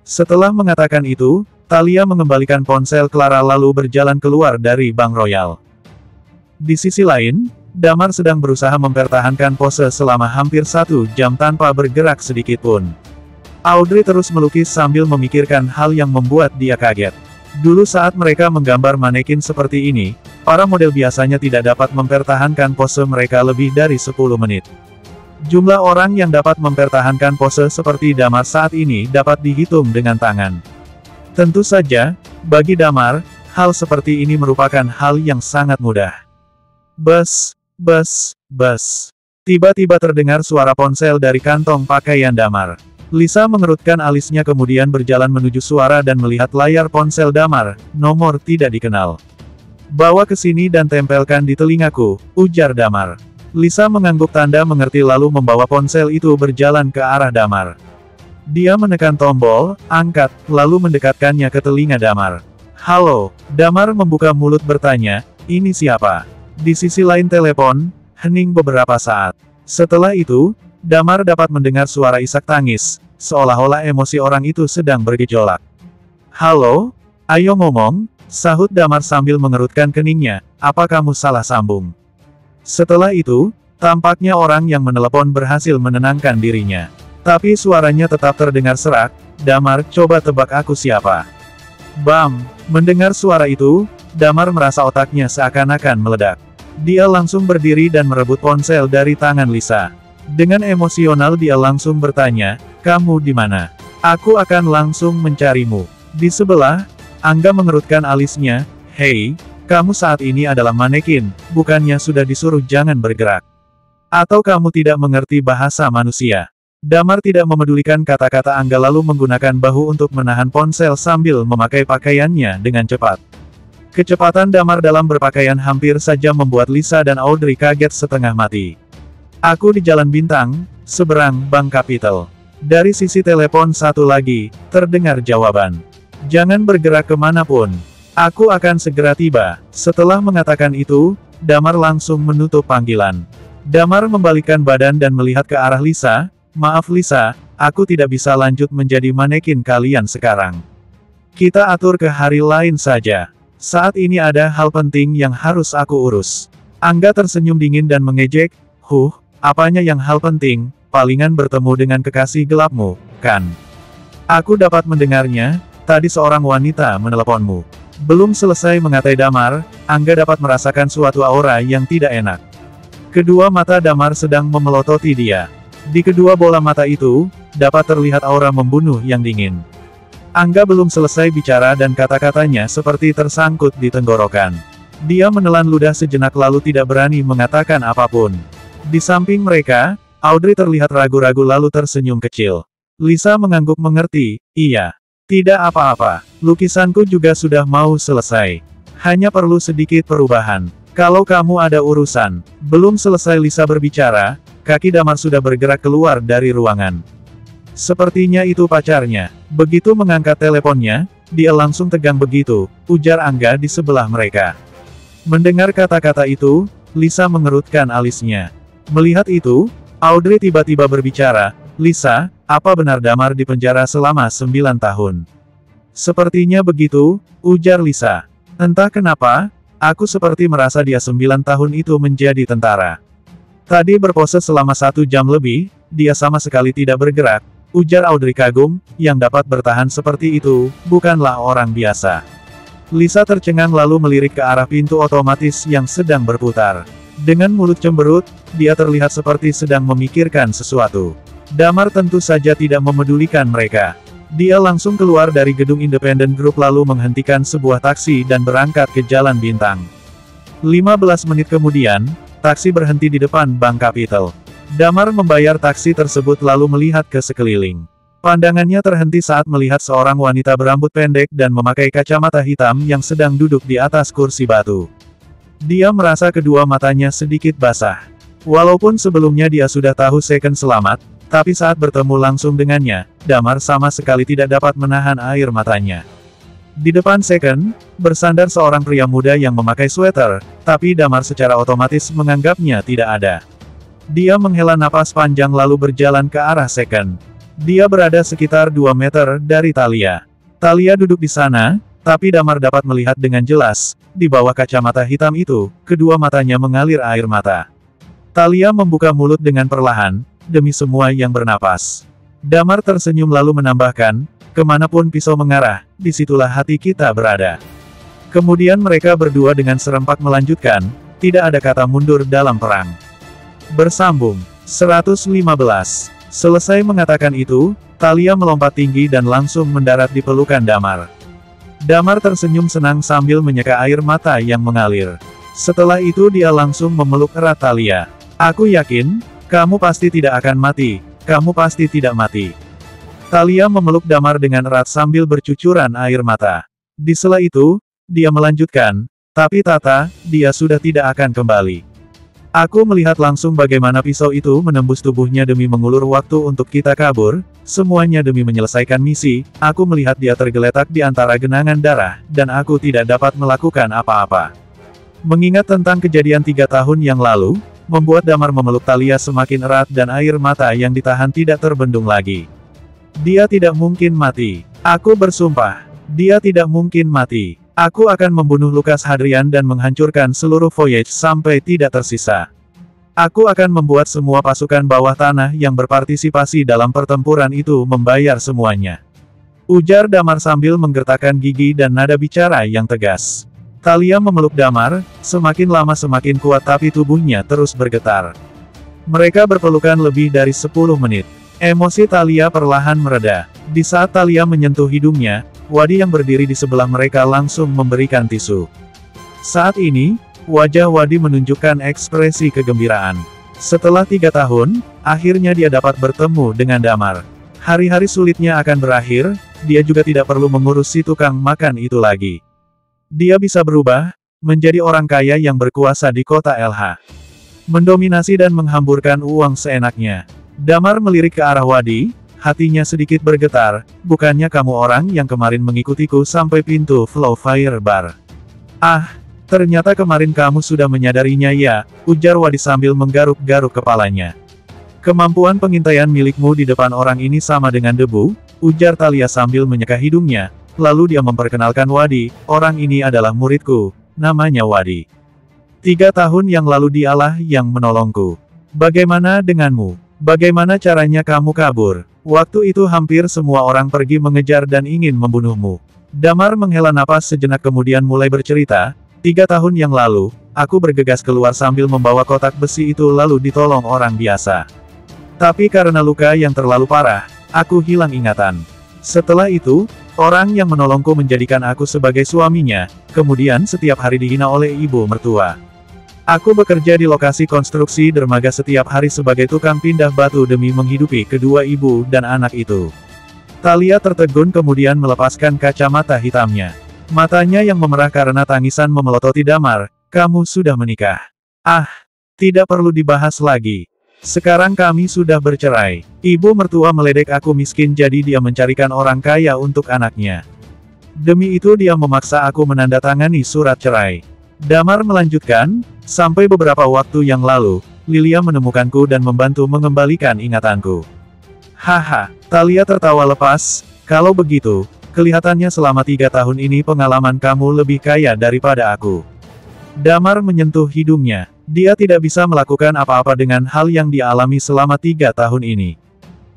Setelah mengatakan itu, Thalia mengembalikan ponsel Clara lalu berjalan keluar dari Bank Royal. Di sisi lain, Damar sedang berusaha mempertahankan pose selama hampir 1 jam tanpa bergerak sedikitpun. Audrey terus melukis sambil memikirkan hal yang membuat dia kaget. Dulu saat mereka menggambar manekin seperti ini, para model biasanya tidak dapat mempertahankan pose mereka lebih dari 10 menit. Jumlah orang yang dapat mempertahankan pose seperti Damar saat ini dapat dihitung dengan tangan. Tentu saja, bagi Damar, hal seperti ini merupakan hal yang sangat mudah. Bus. Tiba-tiba terdengar suara ponsel dari kantong pakaian Damar. Lisa mengerutkan alisnya kemudian berjalan menuju suara dan melihat layar ponsel Damar, nomor tidak dikenal. Bawa ke sini dan tempelkan di telingaku, ujar Damar. Lisa mengangguk tanda mengerti lalu membawa ponsel itu berjalan ke arah Damar. Dia menekan tombol, angkat, lalu mendekatkannya ke telinga Damar. Halo, Damar membuka mulut bertanya, ini siapa? Di sisi lain telepon, hening beberapa saat. Setelah itu, Damar dapat mendengar suara isak tangis, seolah-olah emosi orang itu sedang bergejolak. Halo? Ayo ngomong, sahut Damar sambil mengerutkan keningnya, apa kamu salah sambung? Setelah itu, tampaknya orang yang menelepon berhasil menenangkan dirinya. Tapi suaranya tetap terdengar serak, Damar, coba tebak aku siapa? Bam! Mendengar suara itu, Damar merasa otaknya seakan-akan meledak. Dia langsung berdiri dan merebut ponsel dari tangan Lisa. Dengan emosional dia langsung bertanya, kamu di mana? Aku akan langsung mencarimu. Di sebelah, Angga mengerutkan alisnya, hei, kamu saat ini adalah manekin, bukannya sudah disuruh jangan bergerak. Atau kamu tidak mengerti bahasa manusia? Damar tidak memedulikan kata-kata Angga lalu menggunakan bahu untuk menahan ponsel sambil memakai pakaiannya dengan cepat. Kecepatan Damar dalam berpakaian hampir saja membuat Lisa dan Audrey kaget setengah mati. Aku di Jalan Bintang, seberang Bank Capital. Dari sisi telepon satu lagi, terdengar jawaban. Jangan bergerak kemanapun. Aku akan segera tiba. Setelah mengatakan itu, Damar langsung menutup panggilan. Damar membalikkan badan dan melihat ke arah Lisa. Maaf Lisa, aku tidak bisa lanjut menjadi manekin kalian sekarang. Kita atur ke hari lain saja. Saat ini ada hal penting yang harus aku urus. Angga tersenyum dingin dan mengejek, apanya yang hal penting, palingan bertemu dengan kekasih gelapmu, kan? Aku dapat mendengarnya, tadi seorang wanita meneleponmu. Belum selesai mengatai Damar, Angga dapat merasakan suatu aura yang tidak enak. Kedua mata Damar sedang memelototi dia. Di kedua bola mata itu, dapat terlihat aura membunuh yang dingin. Angga belum selesai bicara dan kata-katanya seperti tersangkut di tenggorokan. Dia menelan ludah sejenak lalu tidak berani mengatakan apapun. Di samping mereka, Audrey terlihat ragu-ragu lalu tersenyum kecil. Lisa mengangguk mengerti, iya. Tidak apa-apa, lukisanku juga sudah mau selesai. Hanya perlu sedikit perubahan. Kalau kamu ada urusan. Belum selesai Lisa berbicara, kaki Damar sudah bergerak keluar dari ruangan. Sepertinya itu pacarnya. Begitu mengangkat teleponnya, dia langsung tegang begitu, ujar Angga di sebelah mereka. Mendengar kata-kata itu, Lisa mengerutkan alisnya. Melihat itu, Audrey tiba-tiba berbicara, Lisa, apa benar Damar dipenjara selama 9 tahun? Sepertinya begitu, ujar Lisa. Entah kenapa, aku seperti merasa dia 9 tahun itu menjadi tentara. Tadi berpose selama 1 jam lebih, dia sama sekali tidak bergerak, ujar Audrey kagum, yang dapat bertahan seperti itu, bukanlah orang biasa. Lisa tercengang lalu melirik ke arah pintu otomatis yang sedang berputar. Dengan mulut cemberut, dia terlihat seperti sedang memikirkan sesuatu. Damar tentu saja tidak memedulikan mereka. Dia langsung keluar dari gedung Independent Group lalu menghentikan sebuah taksi dan berangkat ke Jalan Bintang. 15 menit kemudian, taksi berhenti di depan Bank Capital. Damar membayar taksi tersebut lalu melihat ke sekeliling. Pandangannya terhenti saat melihat seorang wanita berambut pendek dan memakai kacamata hitam yang sedang duduk di atas kursi batu. Dia merasa kedua matanya sedikit basah. Walaupun sebelumnya dia sudah tahu Second selamat, tapi saat bertemu langsung dengannya, Damar sama sekali tidak dapat menahan air matanya. Di depan Second, bersandar seorang pria muda yang memakai sweater, tapi Damar secara otomatis menganggapnya tidak ada. Dia menghela napas panjang lalu berjalan ke arah Second. Dia berada sekitar 2 meter dari Talia. Talia duduk di sana, tapi Damar dapat melihat dengan jelas, di bawah kacamata hitam itu, kedua matanya mengalir air mata. Talia membuka mulut dengan perlahan, demi semua yang bernapas. Damar tersenyum lalu menambahkan, kemanapun pisau mengarah, disitulah hati kita berada. Kemudian mereka berdua dengan serempak melanjutkan, tidak ada kata mundur dalam perang. Bersambung. 115. Selesai mengatakan itu, Talia melompat tinggi dan langsung mendarat di pelukan Damar. Damar tersenyum senang sambil menyeka air mata yang mengalir. Setelah itu dia langsung memeluk erat Talia. Aku yakin, kamu pasti tidak akan mati, kamu pasti tidak mati. Talia memeluk Damar dengan erat sambil bercucuran air mata. Di sela itu, dia melanjutkan, tapi Tata, dia sudah tidak akan kembali. Aku melihat langsung bagaimana pisau itu menembus tubuhnya demi mengulur waktu untuk kita kabur, semuanya demi menyelesaikan misi, aku melihat dia tergeletak di antara genangan darah, dan aku tidak dapat melakukan apa-apa. Mengingat tentang kejadian 3 tahun yang lalu, membuat Damar memeluk Talia semakin erat dan air mata yang ditahan tidak terbendung lagi. Dia tidak mungkin mati. Aku bersumpah. Dia tidak mungkin mati. Aku akan membunuh Lukas Hadrian dan menghancurkan seluruh Voyage sampai tidak tersisa. Aku akan membuat semua pasukan bawah tanah yang berpartisipasi dalam pertempuran itu membayar semuanya. Ujar Damar sambil menggertakkan gigi dan nada bicara yang tegas. Talia memeluk Damar, semakin lama semakin kuat tapi tubuhnya terus bergetar. Mereka berpelukan lebih dari 10 menit. Emosi Talia perlahan mereda. Di saat Talia menyentuh hidungnya, Wadi yang berdiri di sebelah mereka langsung memberikan tisu. Saat ini, wajah Wadi menunjukkan ekspresi kegembiraan. Setelah 3 tahun, akhirnya dia dapat bertemu dengan Damar. Hari-hari sulitnya akan berakhir, dia juga tidak perlu mengurus si tukang makan itu lagi. Dia bisa berubah, menjadi orang kaya yang berkuasa di kota LH. Mendominasi dan menghamburkan uang seenaknya. Damar melirik ke arah Wadi, hatinya sedikit bergetar, bukannya kamu orang yang kemarin mengikutiku sampai pintu Flow Fire Bar. Ah, ternyata kemarin kamu sudah menyadarinya ya, ujar Wadi sambil menggaruk-garuk kepalanya. Kemampuan pengintaian milikmu di depan orang ini sama dengan debu, ujar Talia sambil menyeka hidungnya. Lalu dia memperkenalkan Wadi, orang ini adalah muridku, namanya Wadi. 3 tahun yang lalu dialah yang menolongku. Bagaimana denganmu? Bagaimana caranya kamu kabur? Waktu itu hampir semua orang pergi mengejar dan ingin membunuhmu. Damar menghela napas sejenak kemudian mulai bercerita, 3 tahun yang lalu, aku bergegas keluar sambil membawa kotak besi itu lalu ditolong orang biasa. Tapi karena luka yang terlalu parah, aku hilang ingatan. Setelah itu, orang yang menolongku menjadikan aku sebagai suaminya, kemudian setiap hari dihina oleh ibu mertua. Aku bekerja di lokasi konstruksi dermaga setiap hari sebagai tukang pindah batu demi menghidupi kedua ibu dan anak itu. Thalia tertegun kemudian melepaskan kacamata hitamnya. Matanya yang memerah karena tangisan memelototi Damar, "Kamu sudah menikah." "Ah, tidak perlu dibahas lagi. Sekarang kami sudah bercerai. Ibu mertua meledek aku miskin jadi dia mencarikan orang kaya untuk anaknya. Demi itu dia memaksa aku menandatangani surat cerai." Damar melanjutkan, "Sampai beberapa waktu yang lalu, Lilia menemukanku dan membantu mengembalikan ingatanku." Haha, Thalia tertawa lepas, "Kalau begitu, kelihatannya selama 3 tahun ini pengalaman kamu lebih kaya daripada aku." Damar menyentuh hidungnya. Dia tidak bisa melakukan apa-apa dengan hal yang dia alami selama 3 tahun ini.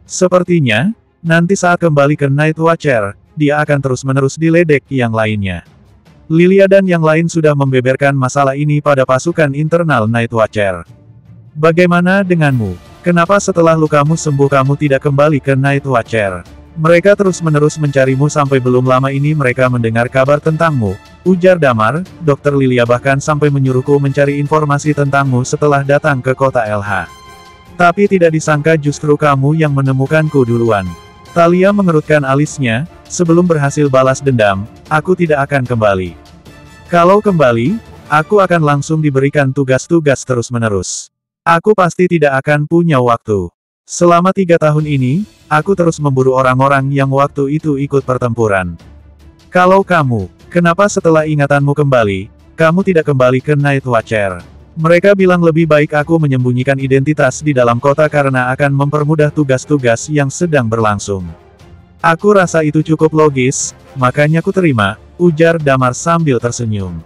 Sepertinya, nanti saat kembali ke Night Watcher, dia akan terus-menerus diledek yang lainnya. Lilia dan yang lain sudah membeberkan masalah ini pada pasukan internal Night Watcher. Bagaimana denganmu? Kenapa setelah lukamu sembuh kamu tidak kembali ke Night Watcher? Mereka terus-menerus mencarimu sampai belum lama ini mereka mendengar kabar tentangmu, ujar Damar. Dokter Lilia bahkan sampai menyuruhku mencari informasi tentangmu setelah datang ke kota LH. Tapi tidak disangka justru kamu yang menemukanku duluan. Thalia mengerutkan alisnya, "Sebelum berhasil balas dendam, aku tidak akan kembali. Kalau kembali, aku akan langsung diberikan tugas-tugas terus-menerus. Aku pasti tidak akan punya waktu. Selama 3 tahun ini, aku terus memburu orang-orang yang waktu itu ikut pertempuran. Kalau kamu, kenapa setelah ingatanmu kembali, kamu tidak kembali ke Night Watcher?" Mereka bilang lebih baik aku menyembunyikan identitas di dalam kota karena akan mempermudah tugas-tugas yang sedang berlangsung. Aku rasa itu cukup logis, makanya ku terima, ujar Damar sambil tersenyum.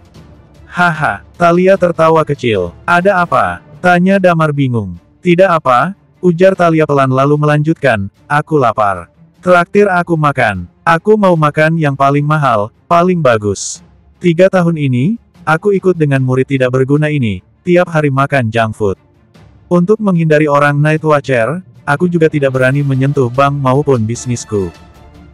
Haha, Thalia tertawa kecil. "Ada apa?" tanya Damar bingung. "Tidak apa," ujar Thalia pelan lalu melanjutkan, "Aku lapar. Traktir aku makan. Aku mau makan yang paling mahal, paling bagus. 3 tahun ini, aku ikut dengan murid tidak berguna ini. Tiap hari makan junk food. Untuk menghindari orang Night Watcher, aku juga tidak berani menyentuh bank maupun bisnisku.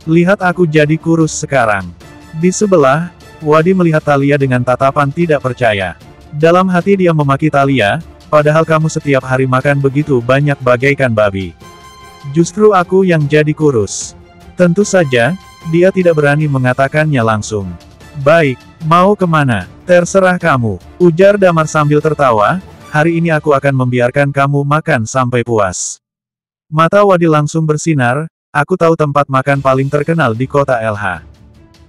Lihat aku jadi kurus sekarang." Di sebelah, Wadi melihat Thalia dengan tatapan tidak percaya. Dalam hati dia memaki Thalia, "Padahal kamu setiap hari makan begitu banyak bagaikan babi. Justru aku yang jadi kurus." Tentu saja, dia tidak berani mengatakannya langsung. "Baik, mau kemana? Terserah kamu," ujar Damar sambil tertawa, "hari ini aku akan membiarkan kamu makan sampai puas." Mata Wadi langsung bersinar, "Aku tahu tempat makan paling terkenal di kota LH.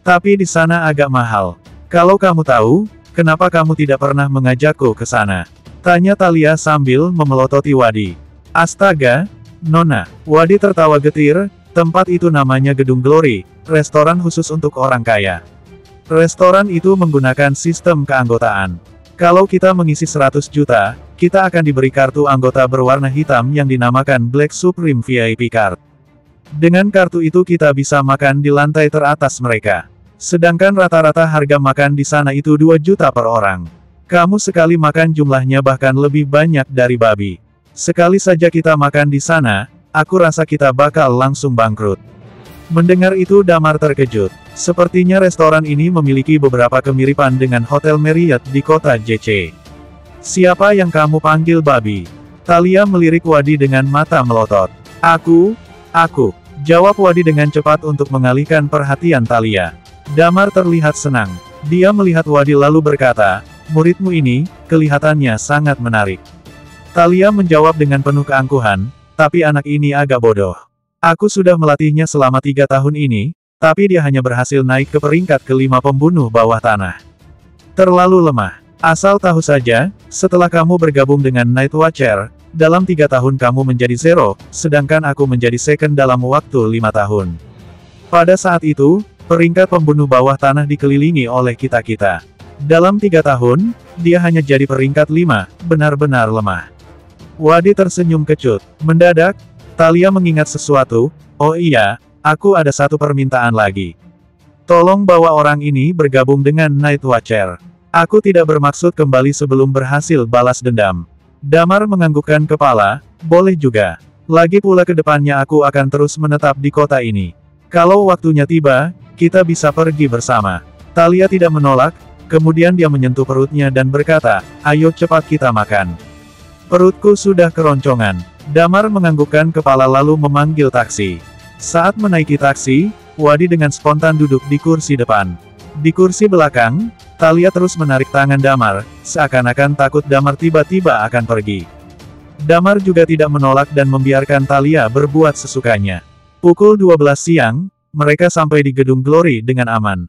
Tapi di sana agak mahal. Kalau kamu tahu, kenapa kamu tidak pernah mengajakku ke sana?" tanya Thalia sambil memelototi Wadi. "Astaga, Nona." Wadi tertawa getir, "Tempat itu namanya Gedung Glory, restoran khusus untuk orang kaya. Restoran itu menggunakan sistem keanggotaan. Kalau kita mengisi 100 juta, kita akan diberi kartu anggota berwarna hitam yang dinamakan Black Supreme VIP Card. Dengan kartu itu kita bisa makan di lantai teratas mereka. Sedangkan rata-rata harga makan di sana itu 2 juta per orang. Kamu sekali makan jumlahnya bahkan lebih banyak dari babi. Sekali saja kita makan di sana, aku rasa kita bakal langsung bangkrut." Mendengar itu Damar terkejut. Sepertinya restoran ini memiliki beberapa kemiripan dengan Hotel Marriott di kota JC. "Siapa yang kamu panggil babi?" Thalia melirik Wadi dengan mata melotot. Aku, jawab Wadi dengan cepat untuk mengalihkan perhatian Thalia. Damar terlihat senang. Dia melihat Wadi lalu berkata, "Muridmu ini, kelihatannya sangat menarik." Thalia menjawab dengan penuh keangkuhan, "Tapi anak ini agak bodoh. Aku sudah melatihnya selama 3 tahun ini, tapi dia hanya berhasil naik ke peringkat ke-5 pembunuh bawah tanah. Terlalu lemah. Asal tahu saja, setelah kamu bergabung dengan Night Watcher, dalam 3 tahun kamu menjadi zero, sedangkan aku menjadi second dalam waktu 5 tahun. Pada saat itu, peringkat pembunuh bawah tanah dikelilingi oleh kita-kita. Dalam 3 tahun, dia hanya jadi peringkat 5, benar-benar lemah." Wadi tersenyum kecut. Mendadak, Thalia mengingat sesuatu, "Oh iya, aku ada satu permintaan lagi. Tolong bawa orang ini bergabung dengan Night Watcher. Aku tidak bermaksud kembali sebelum berhasil balas dendam." Damar menganggukkan kepala, "Boleh juga. Lagi pula ke depannya aku akan terus menetap di kota ini. Kalau waktunya tiba, kita bisa pergi bersama." Thalia tidak menolak, Kemudian dia menyentuh perutnya dan berkata, ayo cepat kita makan. Perutku sudah keroncongan. Damar menganggukkan kepala lalu memanggil taksi. Saat menaiki taksi, Wadi dengan spontan duduk di kursi depan. Di kursi belakang, Thalia terus menarik tangan Damar, seakan-akan takut Damar tiba-tiba akan pergi. Damar juga tidak menolak dan membiarkan Thalia berbuat sesukanya. Pukul 12 siang, mereka sampai di gedung Glory dengan aman.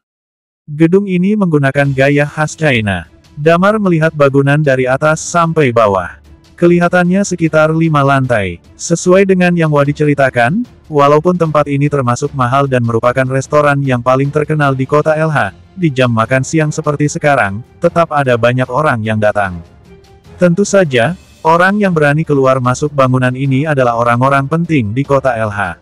Gedung ini menggunakan gaya khas China. Damar melihat bangunan dari atas sampai bawah. Kelihatannya sekitar 5 lantai. Sesuai dengan yang Wadi ceritakan, walaupun tempat ini termasuk mahal dan merupakan restoran yang paling terkenal di kota LH, di jam makan siang seperti sekarang, tetap ada banyak orang yang datang. Tentu saja, orang yang berani keluar masuk bangunan ini adalah orang-orang penting di kota LH.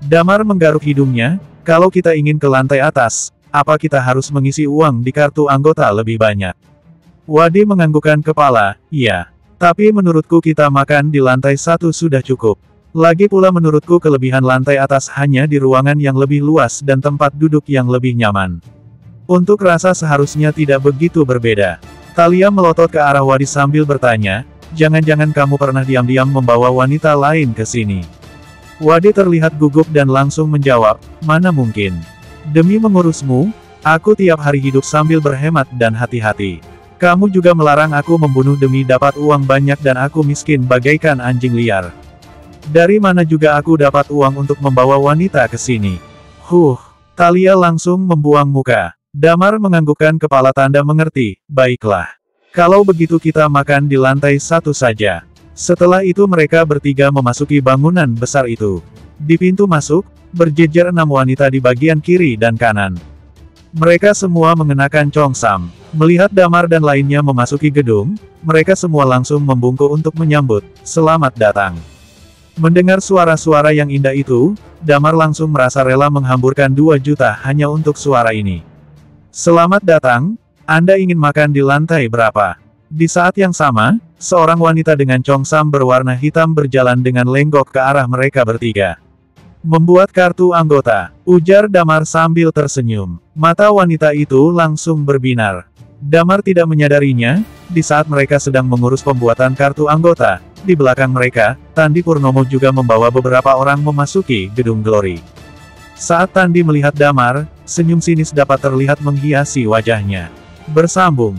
Damar menggaruk hidungnya, kalau kita ingin ke lantai atas, apa kita harus mengisi uang di kartu anggota lebih banyak? Wadi menganggukkan kepala, iya. Tapi menurutku kita makan di lantai 1 sudah cukup. Lagi pula menurutku kelebihan lantai atas hanya di ruangan yang lebih luas dan tempat duduk yang lebih nyaman. Untuk rasa seharusnya tidak begitu berbeda. Thalia melotot ke arah Wadi sambil bertanya, jangan-jangan kamu pernah diam-diam membawa wanita lain ke sini? Wadi terlihat gugup dan langsung menjawab, mana mungkin. Demi mengurusmu, aku tiap hari hidup sambil berhemat dan hati-hati. Kamu juga melarang aku membunuh demi dapat uang banyak dan aku miskin bagaikan anjing liar. Dari mana juga aku dapat uang untuk membawa wanita ke sini? Thalia langsung membuang muka. Damar menganggukkan kepala tanda mengerti, baiklah. Kalau begitu kita makan di lantai 1 saja. Setelah itu mereka bertiga memasuki bangunan besar itu. Di pintu masuk, berjejer 6 wanita di bagian kiri dan kanan. Mereka semua mengenakan congsam. Melihat Damar dan lainnya memasuki gedung, mereka semua langsung membungkuk untuk menyambut, selamat datang. Mendengar suara-suara yang indah itu, Damar langsung merasa rela menghamburkan 2 juta hanya untuk suara ini. Selamat datang, Anda ingin makan di lantai berapa? Di saat yang sama, seorang wanita dengan congsam berwarna hitam berjalan dengan lenggok ke arah mereka bertiga. Membuat kartu anggota, ujar Damar sambil tersenyum. Mata wanita itu langsung berbinar. Damar tidak menyadarinya, di saat mereka sedang mengurus pembuatan kartu anggota, di belakang mereka, Tandi Purnomo juga membawa beberapa orang memasuki gedung Glory. Saat Tandi melihat Damar, senyum sinis dapat terlihat menghiasi wajahnya. Bersambung.